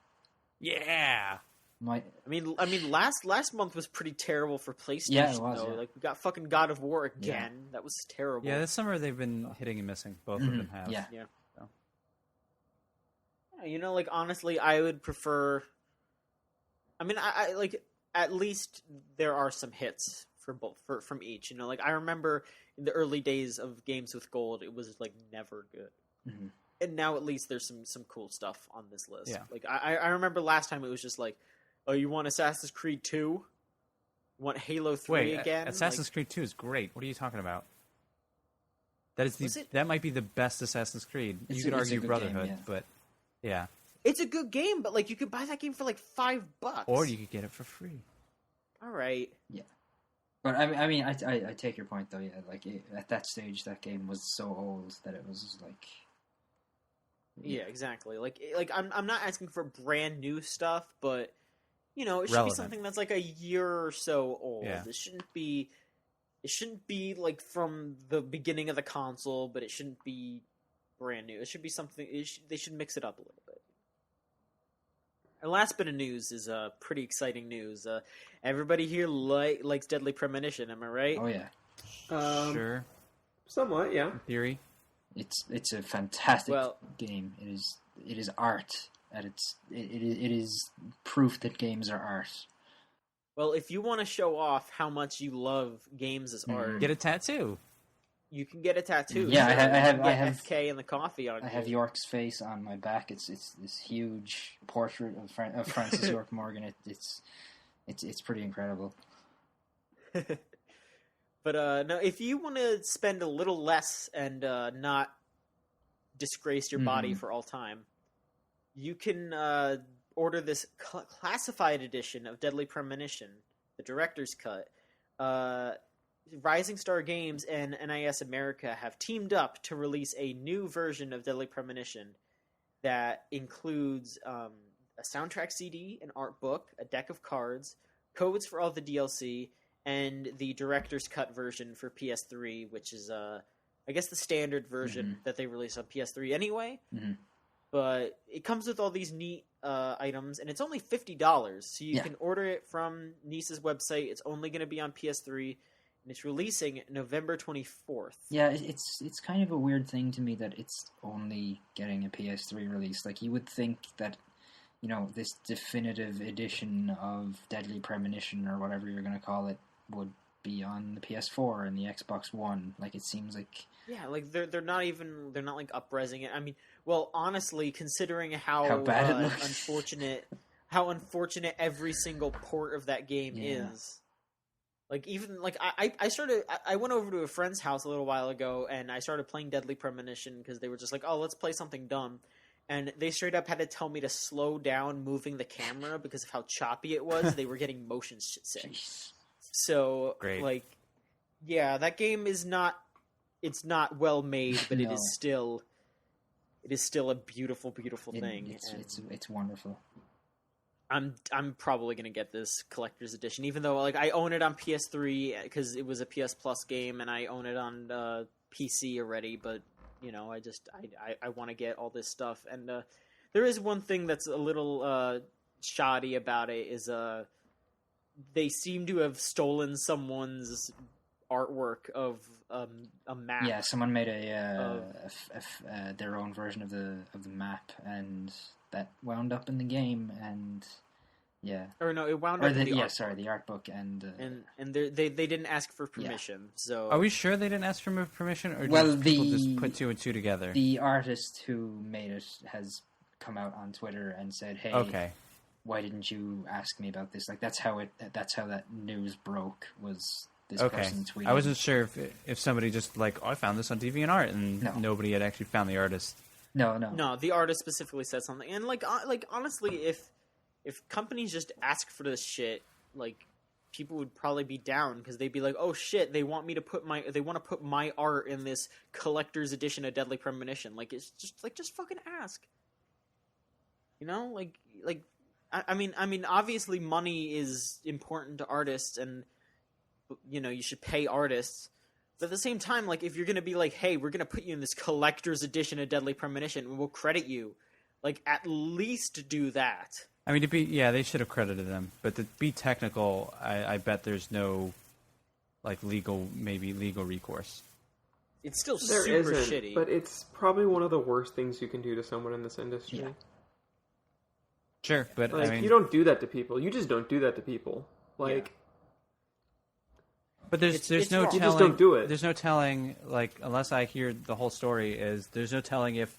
Yeah. My I mean, last month was pretty terrible for PlayStation. Yeah, it was, though. yeah. Like, we got fucking God of War again. That was terrible. Yeah, this summer they've been hitting and missing. Both of them have. yeah. Yeah, like, honestly, I would prefer. I mean, I like, at least there are some hits for both from each. Like, I remember in the early days of games with gold, it was like never good. Mhm. And now at least there's some cool stuff on this list. Yeah. Like, I remember last time it was just like, oh, you want Assassin's Creed 2? You want Halo 3 Wait, again? Assassin's Creed 2 is great. What are you talking about? Was it? That might be the best Assassin's Creed. It's You could a argue good Brotherhood, game, yeah. but yeah. It's a good game, but like, you could buy that game for like $5. Or you could get it for free. All right. But I mean, I take your point though. Yeah, like at that stage, that game was so old that it was like. Yeah, exactly. Like I'm not asking for brand new stuff, but it should Relevant. be something that's like a year or so old. Yeah. It shouldn't be like from the beginning of the console, but it shouldn't be brand new. It should be something. They should mix it up a little bit. Our last bit of news is pretty exciting news. Everybody here likes Deadly Premonition. Am I right? Oh yeah, Sure. Somewhat, yeah. In theory. it's a fantastic Well- game. It is art at its. It is proof that games are art. Well, if you want to show off how much you love games as art, Get a tattoo. you can get a tattoo. Yeah, I You have get FK and the coffee on. I have York's face on my back. It's this huge portrait of Francis York Morgan. It's pretty incredible. But no, if you want to spend a little less and not disgrace your body for all time, you can order this classified edition of Deadly Premonition, the director's cut. Rising Star Games and NIS America have teamed up to release a new version of Deadly Premonition that includes a soundtrack CD, an art book, a deck of cards, codes for all the DLC, and the director's cut version for PS3, which is I guess the standard version that they release on PS3 anyway. Mm-hmm. But it comes with all these neat items, and it's only $50, so you can order it from Nice's website. It's only going to be on PS3, and it's releasing November 24th. Yeah, it's kind of a weird thing to me that it's only getting a PS3 release. Like, you would think that, this definitive edition of Deadly Premonition, or whatever you're going to call it, would be on the PS4 and the Xbox One. Like, it seems like... Yeah, like they're not like up-resing it. I mean, well, honestly, considering how bad it looks. unfortunate every single port of that game is. Like, even like I went over to a friend's house a little while ago and I started playing Deadly Premonition because they were just like, "Oh, let's play something dumb." And they straight up had to tell me to slow down moving the camera because of how choppy it was. They were getting motion sick. Jeez. So, Great. like, yeah, that game is not. It's not well made, but No. it is still a beautiful, beautiful thing. It's wonderful. I'm probably gonna get this collector's edition, even though like I own it on PS3 because it was a PS Plus game, and I own it on PC already. But I want to get all this stuff, and there is one thing that's a little shoddy about it is they seem to have stolen someone's artwork of a map. Yeah, someone made their own version of the map, and that wound up in the game, and Yeah. Or no, it wound Or up in the art sorry, book. the art book and they didn't ask for permission. So Are we sure they didn't ask for permission, or Well, did people just put two and two together? the artist who made it has come out on Twitter and said, "Hey, Okay. why didn't you ask me about this?" Like that's how that news broke. Was this Okay. person tweeting? I wasn't sure if somebody just like, oh, I found this on DeviantArt, and No. nobody had actually found the artist. No. the artist specifically said something, and like honestly, if companies just ask for this shit, like people would probably be down because they'd be like, oh shit, they want to put my art in this collector's edition of Deadly Premonition. Like it's just fucking ask. You know, I mean, obviously money is important to artists, and you know you should pay artists. But at the same time, like if you're gonna be like, hey, we're gonna put you in this collector's edition of Deadly Premonition, and we'll credit you, like at least do that. I mean, they should have credited them, but to be technical, I bet there's no like legal recourse. It's still There super isn't, shitty. but it's probably one of the worst things you can do to someone in this industry. Yeah. Sure, but Like, I mean, you don't do that to people. You just don't do that to people. Like, but there's it's no wrong. telling. You just don't do it. There's no telling, like, unless I hear the whole story, there's no telling if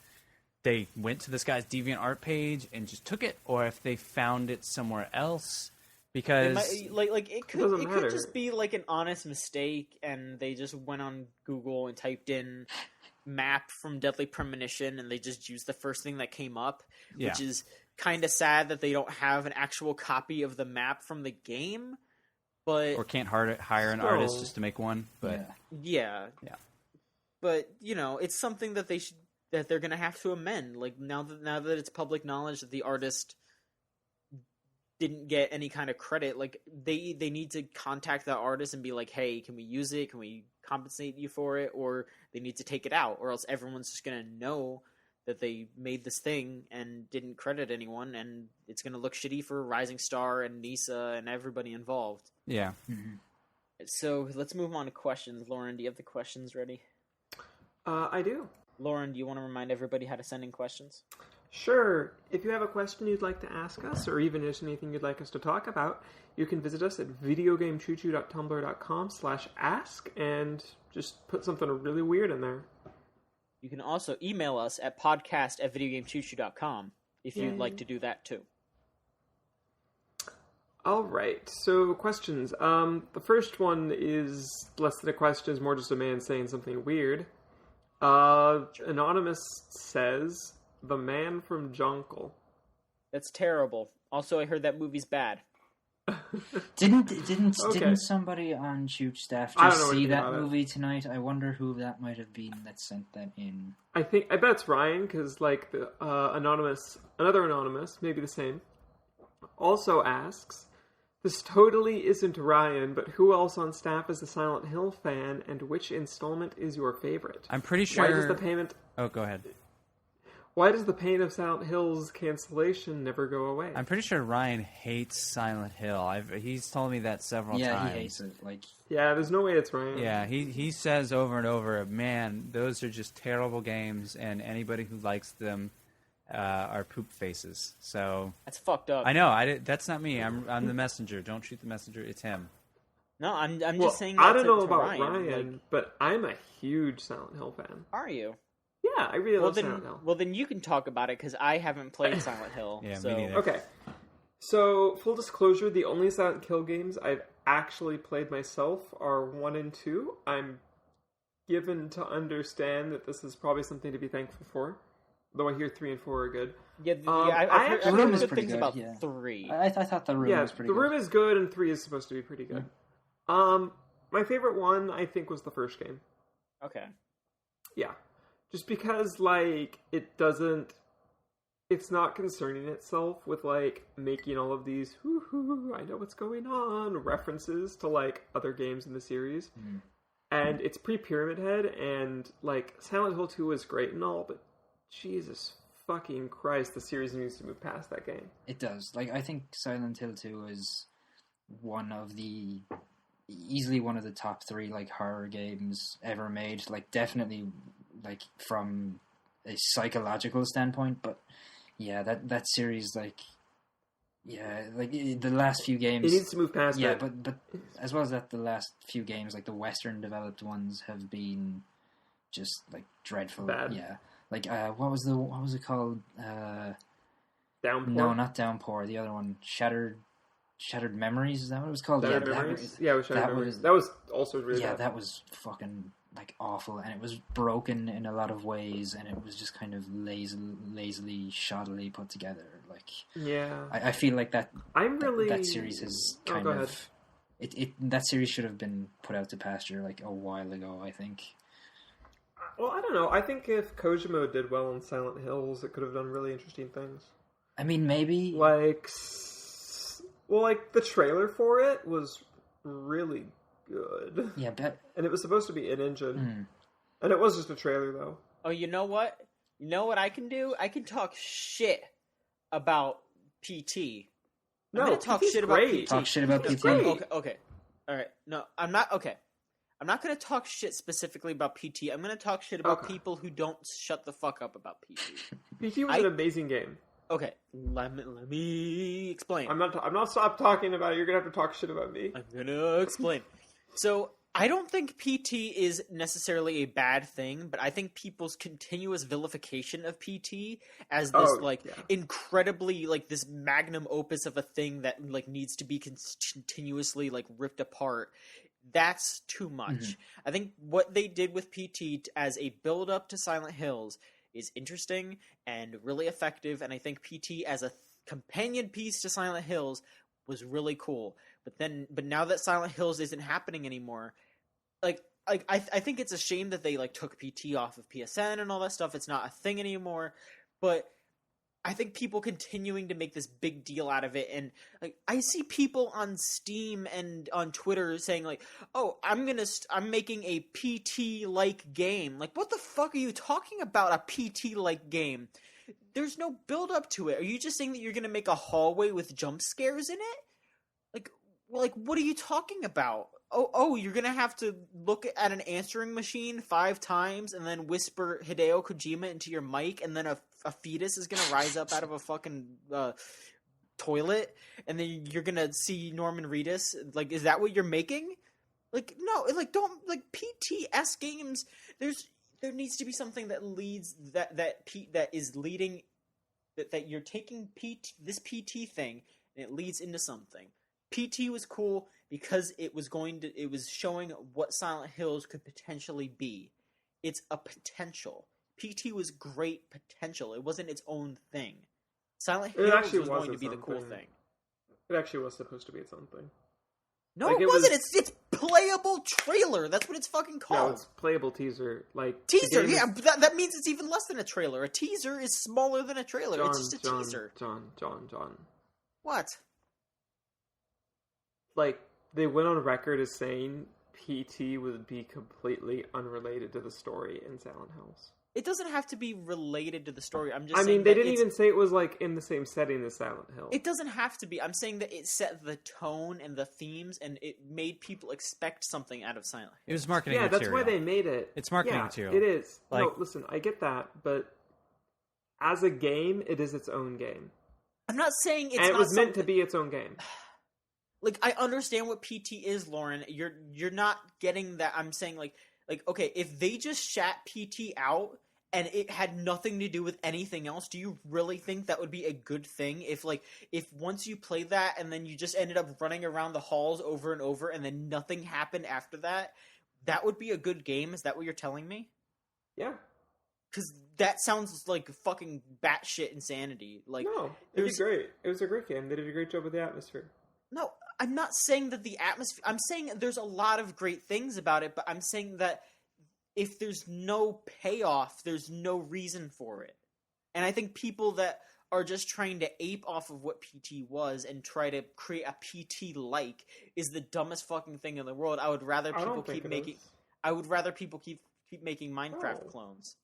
they went to this guy's DeviantArt page and just took it, or if they found it somewhere else. Because it might, it doesn't could matter. just be like an honest mistake, and they just went on Google and typed in map from Deadly Premonition, and they just used the first thing that came up, Yeah. which is kind of sad that they don't have an actual copy of the map from the game. But or can't hire an artist just to make one. But yeah. Yeah. But you know, it's something that they're gonna have to amend. Like now that it's public knowledge that the artist didn't get any kind of credit, like they need to contact the artist and be like, hey, can we use it? Can we compensate you for it? Or they need to take it out, or else everyone's just gonna know that they made this thing and didn't credit anyone, and it's gonna look shitty for Rising Star and Nisa and everybody involved. yeah. Mm-hmm. So let's move on to questions. Lauren, do you have the questions ready? I do. Lauren, do you want to remind everybody how to send in questions? Sure. If you have a question you'd like to ask us, or even just anything you'd like us to talk about, you can visit us at videogamechoochoo.tumblr.com/ask and just put something really weird in there. You can also email us at podcast@videogamechoochoo.com if you'd like to do that too. All right. So questions. The first one is less than a question; is more just a man saying something weird. Anonymous says, "The Man from Jonkel." That's terrible. Also, I heard that movie's bad. Didn't Okay. somebody on Chooch staff I don't just know see anything that about it. movie tonight? I wonder who that might have been that sent that in. I bet it's Ryan, because like the another anonymous, maybe the same, also asks, "This totally isn't Ryan, but who else on staff is a Silent Hill fan, and which installment is your favorite? I'm pretty sure. Why does the payment? Oh, go ahead. Why does the pain of Silent Hill's cancellation never go away?" I'm pretty sure Ryan hates Silent Hill. He's told me that several Yeah, times. he hates it. Like, Yeah, there's no way it's Ryan. Yeah, he says over and over, man, those are just terrible games, and anybody who likes them are poop faces. So That's fucked up. I know that's not me. I'm the messenger. Don't shoot the messenger. It's him. No, I'm Well, just saying. That I don't know to about Ryan. Ryan, Like, but I'm a huge Silent Hill fan. are you? Yeah, I really love Silent Hill. Well, then you can talk about it because I haven't played Silent Hill. Yeah, me so. neither. Okay. So, full disclosure, the only Silent Hill games I've actually played myself are 1 and 2. I'm given to understand that this is probably something to be thankful for, though I hear 3 and 4 are good. Yeah, I I've actually- heard The Room is good pretty things good, about yeah. 3. I thought the room Yeah, was pretty the good. room is good, and 3 is supposed to be pretty good. My favorite one, I think, was the first game. Okay. Yeah. Just because, like, it's not concerning itself with, like, making all of these, hoo, I know what's going on, references to, like, other games in the series. Mhm. And it's pre-Pyramid Head, and, like, Silent Hill 2 is great and all, but Jesus fucking Christ, the series needs to move past that game. It does. Like, I think Silent Hill 2 is easily one of the top 3, like, horror games ever made. Like, definitely, like, from a psychological standpoint, but yeah, that series, like, Yeah, like the last few games. He needs to move past yeah, that. but as well as that, the last few games, like the Western developed ones, have been just like dreadful. Bad. Yeah, like what was it called? Downpour? No, not Downpour. The other one, Shattered Memories. Is that what it was called? Shattered yeah, Memories? Yeah, it was Shattered that Memories. was That was also really yeah, bad. that was fucking like awful, and it was broken in a lot of ways, and it was just kind of lazily, shoddily put together. Like, Yeah. I feel like that that series is Oh, kind go of ahead. that series should have been put out to pasture like a while ago, I think. Well, I don't know. I think if Kojima did well in Silent Hills, it could have done really interesting things. I mean, maybe Like the trailer for it was really good. yeah, And it was supposed to be in-engine. Hmm. And it was just a trailer, though. Oh, you know what? You know what I can do? I can talk shit about PT. I'm No, gonna talk PT's shit great. about PT. talk shit about It's PT. great. Okay. All right. No, I'm not. Okay. I'm not going to talk shit specifically about PT. I'm going to talk shit about Okay. people who don't shut the fuck up about PT. PT was an amazing game. Okay, let me explain. I'm not stop talking about it. You're gonna have to talk shit about me. I'm gonna explain. So, I don't think PT is necessarily a bad thing, but I think people's continuous vilification of PT as this incredibly this magnum opus of a thing that needs to be continuously ripped apart. That's too much. Mm-hmm. I think what they did with PT as a build up to Silent Hills is interesting and really effective, and I think PT as a companion piece to Silent Hills was really cool. But now that Silent Hills isn't happening anymore, I think it's a shame that they took PT off of PSN and all that stuff. It's not a thing anymore. But I think people continuing to make this big deal out of it, and I see people on Steam and on Twitter saying "Oh, I'm making a PT like game." What the fuck are you talking about? A PT like game? There's no build up to it. Are you just saying that you're gonna make a hallway with jump scares in it? What are you talking about? Oh, you're gonna have to look at an answering machine 5 times and then whisper Hideo Kojima into your mic, and then a fetus is gonna rise up out of a fucking toilet, and then you're gonna see Norman Reedus. Is that what you're making? No, don't PTS games. There needs to be something that leads that is leading that you're taking this PT thing and it leads into something. PT was cool because it was showing what Silent Hills could potentially be. It's a potential. PT was great potential. It wasn't its own thing. Silent Hills was going to be the cool thing. It actually was supposed to be its own thing. No, it wasn't. It's playable trailer. That's what it's fucking called. No, it's playable teaser. Teaser, yeah. That means it's even less than a trailer. A teaser is smaller than a trailer. It's just a teaser. John. What? They went on record as saying PT would be completely unrelated to the story in Silent Hills. It doesn't have to be related to the story. I'm just I saying mean, they didn't even say it was in the same setting as Silent Hill. It doesn't have to be. I'm saying that it set the tone and the themes, and it made people expect something out of Silent Hill. It was marketing material. material. Yeah, that's why they made it. It's marketing material. It is. No, listen, I get that, but as a game, it is its own game. I'm not saying it's and it was meant to be its own game. I understand what PT is, Lauren. You're not getting that. I'm saying okay, if they just shat PT out and it had nothing to do with anything else, do you really think that would be a good thing? If once you played that and then you just ended up running around the halls over and over and then nothing happened after that, that would be a good game? Is that what you're telling me? Yeah. Because that sounds like fucking batshit insanity. No, it'd be great. It was a great game. They did a great job with the atmosphere. No, I'm not saying that the atmosphere... I'm saying there's a lot of great things about it, but I'm saying that if there's no payoff, there's no reason for it. And I think people that are just trying to ape off of what PT was and try to create a PT-like is the dumbest fucking thing in the world. I would rather people keep making... I would rather people keep making Minecraft clones.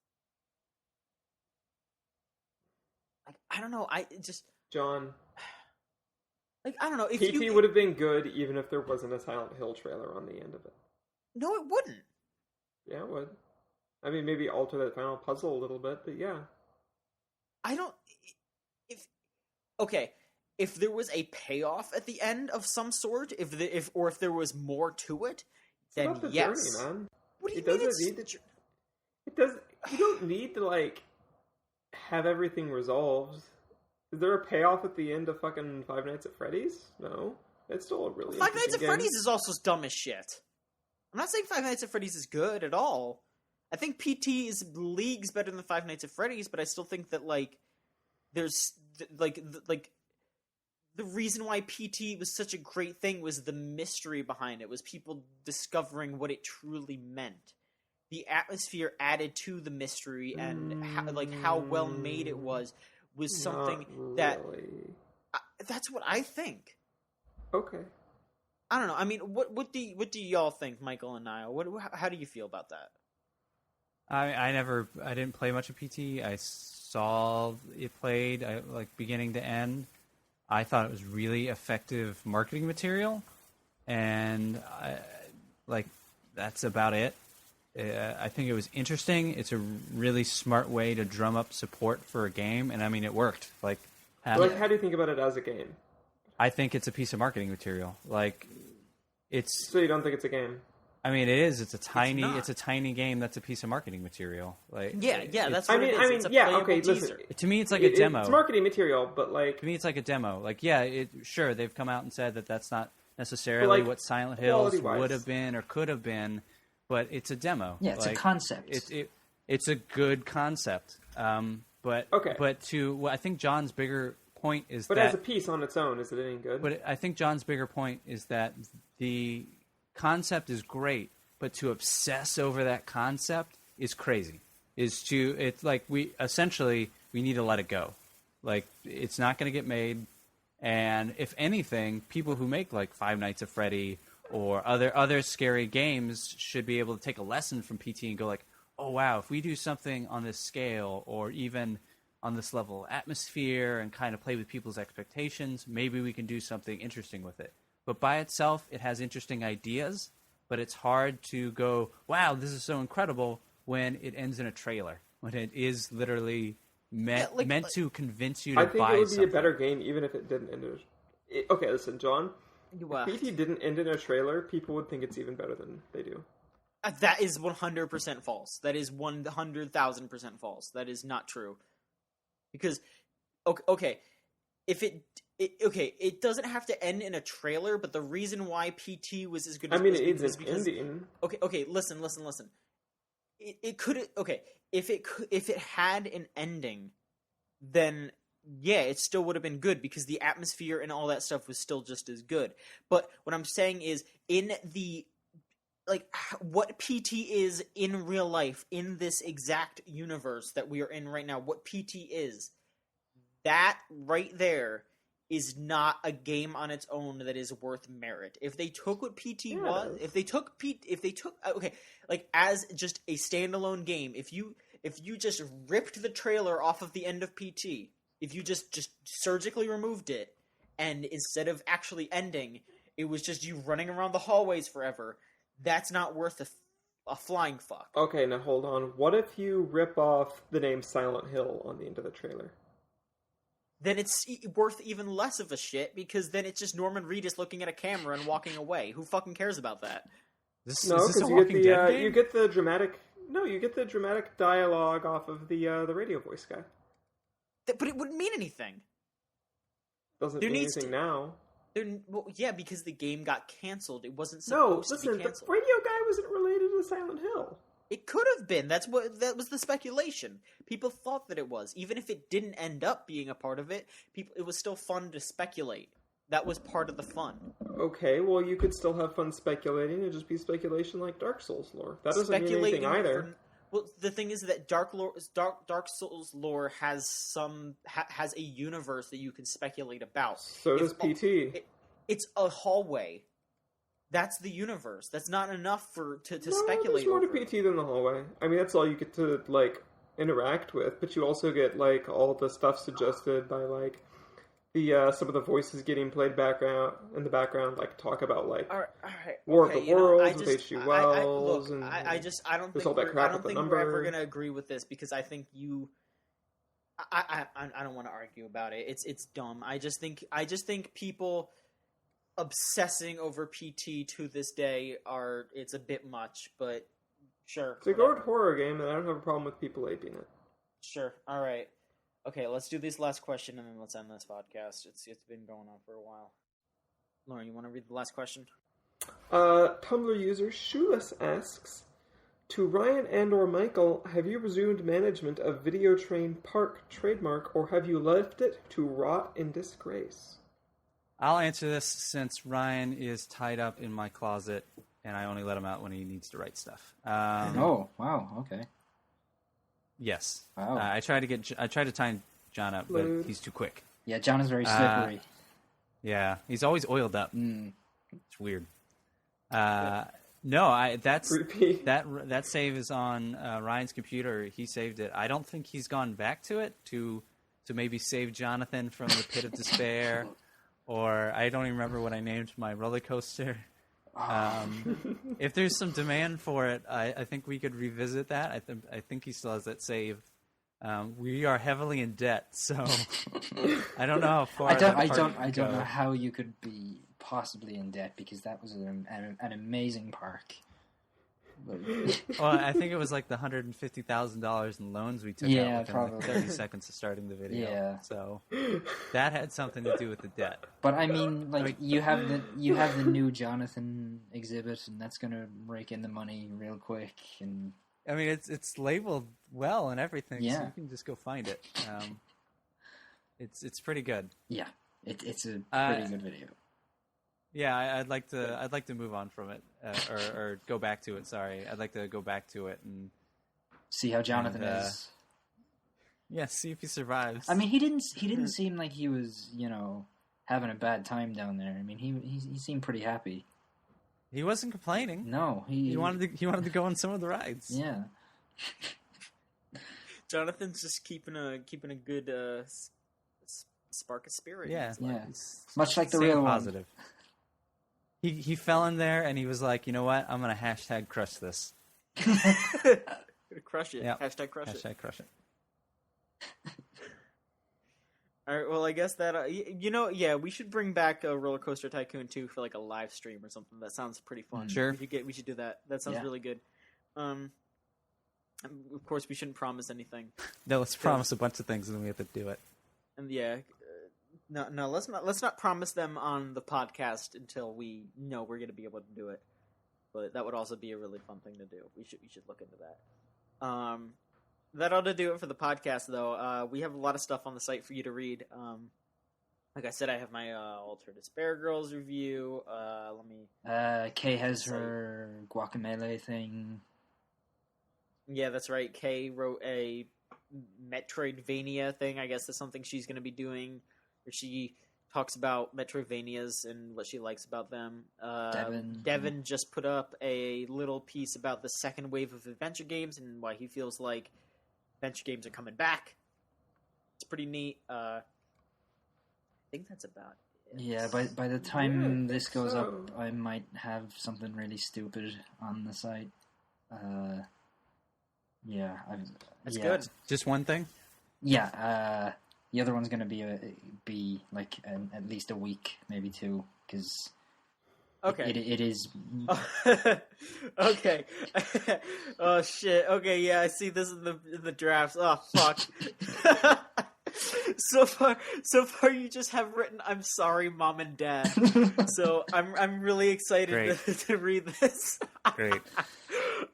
I don't know. John... I don't know. If PT would have been good even if there wasn't a Silent Hill trailer on the end of it. No, it wouldn't. Yeah, it would. I mean, maybe alter that final puzzle a little bit, but yeah. I don't... Okay, if there was a payoff at the end of some sort, if there was more to it, then about the yes. journey, man. What do you It mean? doesn't need to. It does. You don't need to like have everything resolved. Is there a payoff at the end of fucking Five Nights at Freddy's? No, it's still a really Five Nights interesting at game. Freddy's is also dumb as shit. I'm not saying Five Nights at Freddy's is good at all. I think PT is leagues better than Five Nights at Freddy's, but I still think that like there's like the reason why PT was such a great thing was the mystery behind it, was people discovering what it truly meant. The atmosphere added to the mystery and how well made it was something that that's what I think. Okay. I don't know. I mean, what do y'all think, Michael and Niall? How do you feel about that? I didn't play much of PT. I saw it played, like beginning to end. I thought it was really effective marketing material, and that's about it. I think it was interesting. It's a really smart way to drum up support for a game, and I mean, it worked. How do you think about it as a game? I think it's a piece of marketing material. So you don't think it's a game? I mean, it is. It's a tiny game that's a piece of marketing material. That's what it is. It's a playable teaser. Listen. To me, it's like a demo. It's marketing material, but to me, it's like a demo. Sure, they've come out and said that that's not necessarily what Silent Hills would have been or could have been, but it's a demo. Yeah, it's a concept. It's a good concept. But I think John's bigger point is But as a piece on its own, is it any good? But I think John's bigger point is that the concept is great, but to obsess over that concept is crazy. We need to let it go. It's not going to get made, and if anything, people who make Five Nights at Freddy or other scary games should be able to take a lesson from PT and go oh wow, if we do something on this scale or even on this level of atmosphere and kind of play with people's expectations, maybe we can do something interesting with it. But by itself, it has interesting ideas, but it's hard to go, wow, this is so incredible when it ends in a trailer, when it is literally meant to convince you to buy something. I think it would be a better game even if it didn't end in a... Okay, listen, John. If PT didn't end in a trailer, people would think it's even better than they do. That is 100% false. That is 100,000% false. That is not true. Because, okay, if it doesn't have to end in a trailer, but the reason why PT was as good as it is because ending. Okay, listen. It could if it had an ending, then yeah, it still would have been good because the atmosphere and all that stuff was still just as good. But what I'm saying is in the what PT is in real life, in this exact universe that we are in right now, what PT is, that right there is not a game on its own that is worth merit. If they took what PT was, if they took as just a standalone game, if you just ripped the trailer off of the end of PT, if you just surgically removed it, and instead of actually ending, it was just you running around the hallways forever, that's not worth a flying fuck. Okay, now hold on. What if you rip off the name Silent Hill on the end of the trailer? Then it's worth even less of a shit, because then it's just Norman Reedus looking at a camera and walking away. Who fucking cares about that? Is this a Walking Dead game? You get the dramatic dialogue off of the radio voice guy. But it wouldn't mean anything. Doesn't mean anything now. Well, yeah, because the game got canceled. It wasn't supposed to be canceled. The radio guy wasn't related to Silent Hill. It could have been. That was the speculation. People thought that it was. Even if it didn't end up being a part of it, it was still fun to speculate. That was part of the fun. Okay, well, you could still have fun speculating. It'd just be speculation like Dark Souls lore. That doesn't mean anything either. Well, the thing is that Dark Souls lore has a universe that you can speculate about. So does PT. It's a hallway. That's the universe. That's not enough to speculate. There's more to PT than the hallway. I mean, that's all you get to interact with. But you also get all the stuff suggested by the some of the voices getting played in the background, talk about War of the Worlds with H.G. Wells. I don't think we're ever going to agree with this, because I think I don't want to argue about it. It's dumb. I just think people obsessing over PT to this day it's a bit much, but sure. It's a good horror game, and I don't have a problem with people aping it. Sure. All right. Okay, let's do this last question, and then let's end this podcast. It's been going on for a while. Lauren, you want to read the last question? Tumblr user Shoeless asks, to Ryan and/or Michael, have you resumed management of Videotrain Park trademark, or have you left it to rot in disgrace? I'll answer this since Ryan is tied up in my closet, and I only let him out when he needs to write stuff. Oh, wow, okay. Yes. Wow. I tried to tie John up, but he's too quick. Yeah, John is very slippery. Yeah, he's always oiled up. Mm. It's weird. No, Creepy. that save is on Ryan's computer. He saved it. I don't think he's gone back to it to maybe save Jonathan from the pit of despair, or I don't even remember what I named my roller coaster. If there's some demand for it, I think we could revisit that. I think he still has that save. We are heavily in debt, so I don't know how far. I don't know how you could be possibly in debt, because that was an amazing park. Well, I think it was like the $150,000 in loans we took out within probably. like 30 seconds of starting the video. Yeah. So that had something to do with the debt. But I mean, like you have the new Jonathan exhibit, and that's gonna rake in the money real quick. And I mean, it's labeled well and everything, so Yeah. you can just go find it. It's pretty good. yeah, it's a pretty good video. Yeah, I'd like to move on from it, or go back to it. Sorry, I'd like to go back to it and See how Jonathan is. yeah, see if he survives. I mean, he didn't seem like he was, having a bad time down there. I mean, he seemed pretty happy. He wasn't complaining. No, He wanted to go on some of the rides. Yeah. Jonathan's just keeping a good spark of spirit. Yeah, Yeah. Much like the staying real positive. He fell in there and he was like, you know what? I'm gonna hashtag crush this. Crush it. Yep. Hashtag crush it. Hashtag crush it. All right. Well, I guess that yeah, we should bring back a Roller Coaster Tycoon 2 for like a live stream or something. That sounds pretty fun. Sure. We should do that. That sounds really good. Of course, we shouldn't promise anything. No, let's promise a bunch of things and then we have to do it. And yeah, no, let's not promise them on the podcast until we know we're going to be able to do it. But that would also be a really fun thing to do. We should look into that. That ought to do it for the podcast, though. We have a lot of stuff on the site for you to read. Like I said, I have my Alter Despair Girls review. Let me. Kay has her Guacamelee thing. Yeah, that's right. Kay wrote a Metroidvania thing. I guess that's something she's going to be doing, where she talks about Metroidvanias and what she likes about them. Devin just put up a little piece about the second wave of adventure games and why he feels like adventure games are coming back. It's pretty neat. I think that's about it. Yeah, by the time this goes up, I might have something really stupid on the site. Yeah, That's good. Just one thing? Yeah, the other one's gonna be like at least a week, maybe two, because okay, it is. Okay. Oh shit. Okay, yeah, I see this in the drafts. Oh fuck. So far, you just have written, "I'm sorry, Mom and Dad." So I'm really excited to read this. Great.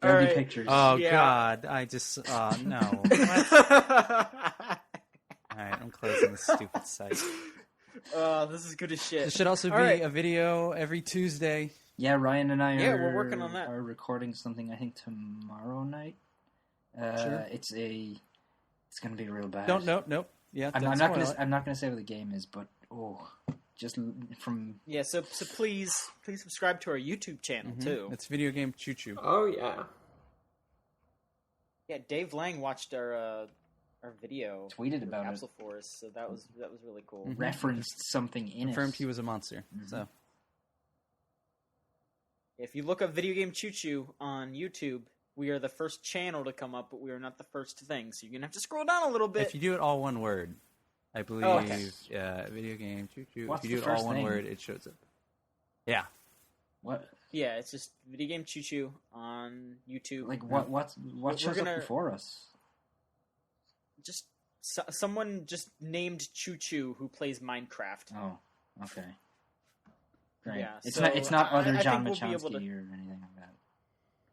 There'll be pictures. Oh Yeah. God! I just no. All right, I'm closing this stupid site. Oh, this is good as shit. There should also be a video every Tuesday. Yeah, Ryan and I we're working on that. Are recording something, I think, tomorrow night. Sure. It's gonna be real bad. Nope. Yeah, I'm not gonna say what the game is, but just from So please subscribe to our YouTube channel too. It's Video Game Choo Choo. Oh, yeah. Yeah, Dave Lang watched our video, tweeted about capsule for us, so that was really cool. referenced something in Confirmed it. he was a monster. So If you look up Video Game Choo Choo on YouTube, we are the first channel to come up, but we are not the first thing. So you're gonna have to scroll down a little bit. If you do it all one word, I believe. Oh, okay. Video game choo choo. What's If you do the it all first one thing? word, it shows up. Yeah. What? Yeah, it's just Video Game Choo Choo on YouTube. Like what shows gonna- up before us? Just someone just named Choo Choo who plays Minecraft. Oh, okay. Great. Yeah, it's so not other I John think we'll be able Machansky to- or anything like that.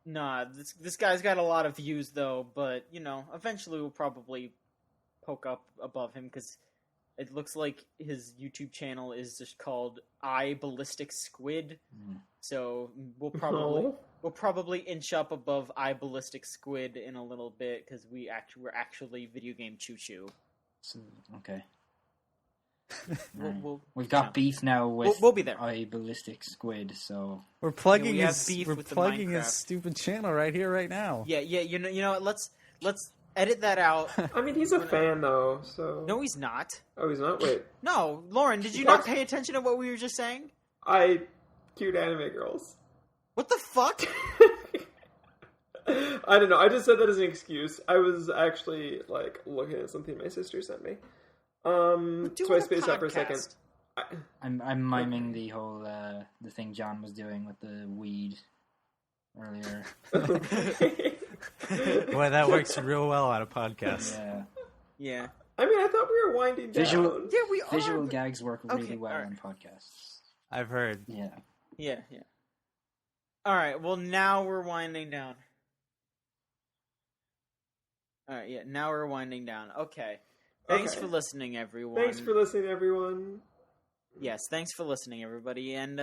Nah, this guy's got a lot of views though, but eventually we'll probably poke up above him because it looks like his YouTube channel is just called I Ballistic Squid. So we'll probably inch up above I Ballistic Squid in a little bit because we're actually Video Game Choo Choo. So, okay. We've got beef now with we'll be there. I Ballistic Squid, so We're plugging we have his beef we're with the plugging his Minecraft. stupid channel right here, right now. Yeah. You know what? Let's edit that out. I mean, he's a fan though, so No, he's not. Oh, he's not. Wait, No, Lauren, did you What? not pay attention to what we were just saying? I cute anime girls. What the fuck? I don't know. I just said that as an excuse. I was actually like looking at something my sister sent me. So I spaced out for a second. I'm miming the whole the thing John was doing with the weed earlier. Boy, that works real well on a podcast. Yeah. Yeah. I mean, I thought we were winding down. Yeah, we are. Visual gags work really Okay, well alright. on podcasts. I've heard. Yeah. Yeah. All right. Well, now we're winding down. All right. Yeah. Now we're winding down. Okay. Thanks Okay. for listening, everyone. Thanks for listening, everyone. Yes, thanks for listening, everybody. And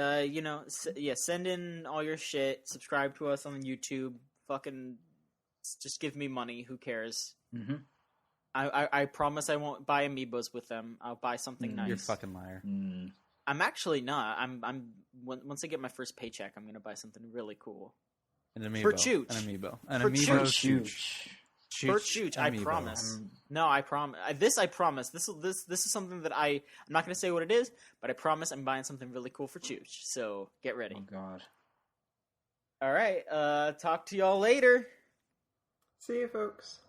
send in all your shit. Subscribe to us on YouTube. Fucking, just give me money. Who cares? Mm-hmm. I promise I won't buy amiibos with them. I'll buy something nice. You're a fucking liar. I'm actually not. Once I get my first paycheck, I'm gonna buy something really cool. An amiibo. For Chooch. An amiibo. An For amiibo. Chooch. For Chooch, I amiibo. promise. No, I promise. I promise. This is something that I'm not gonna say what it is, but I promise I'm buying something really cool for Chooch. So get ready. Oh God. All right. Talk to y'all later. See you, folks.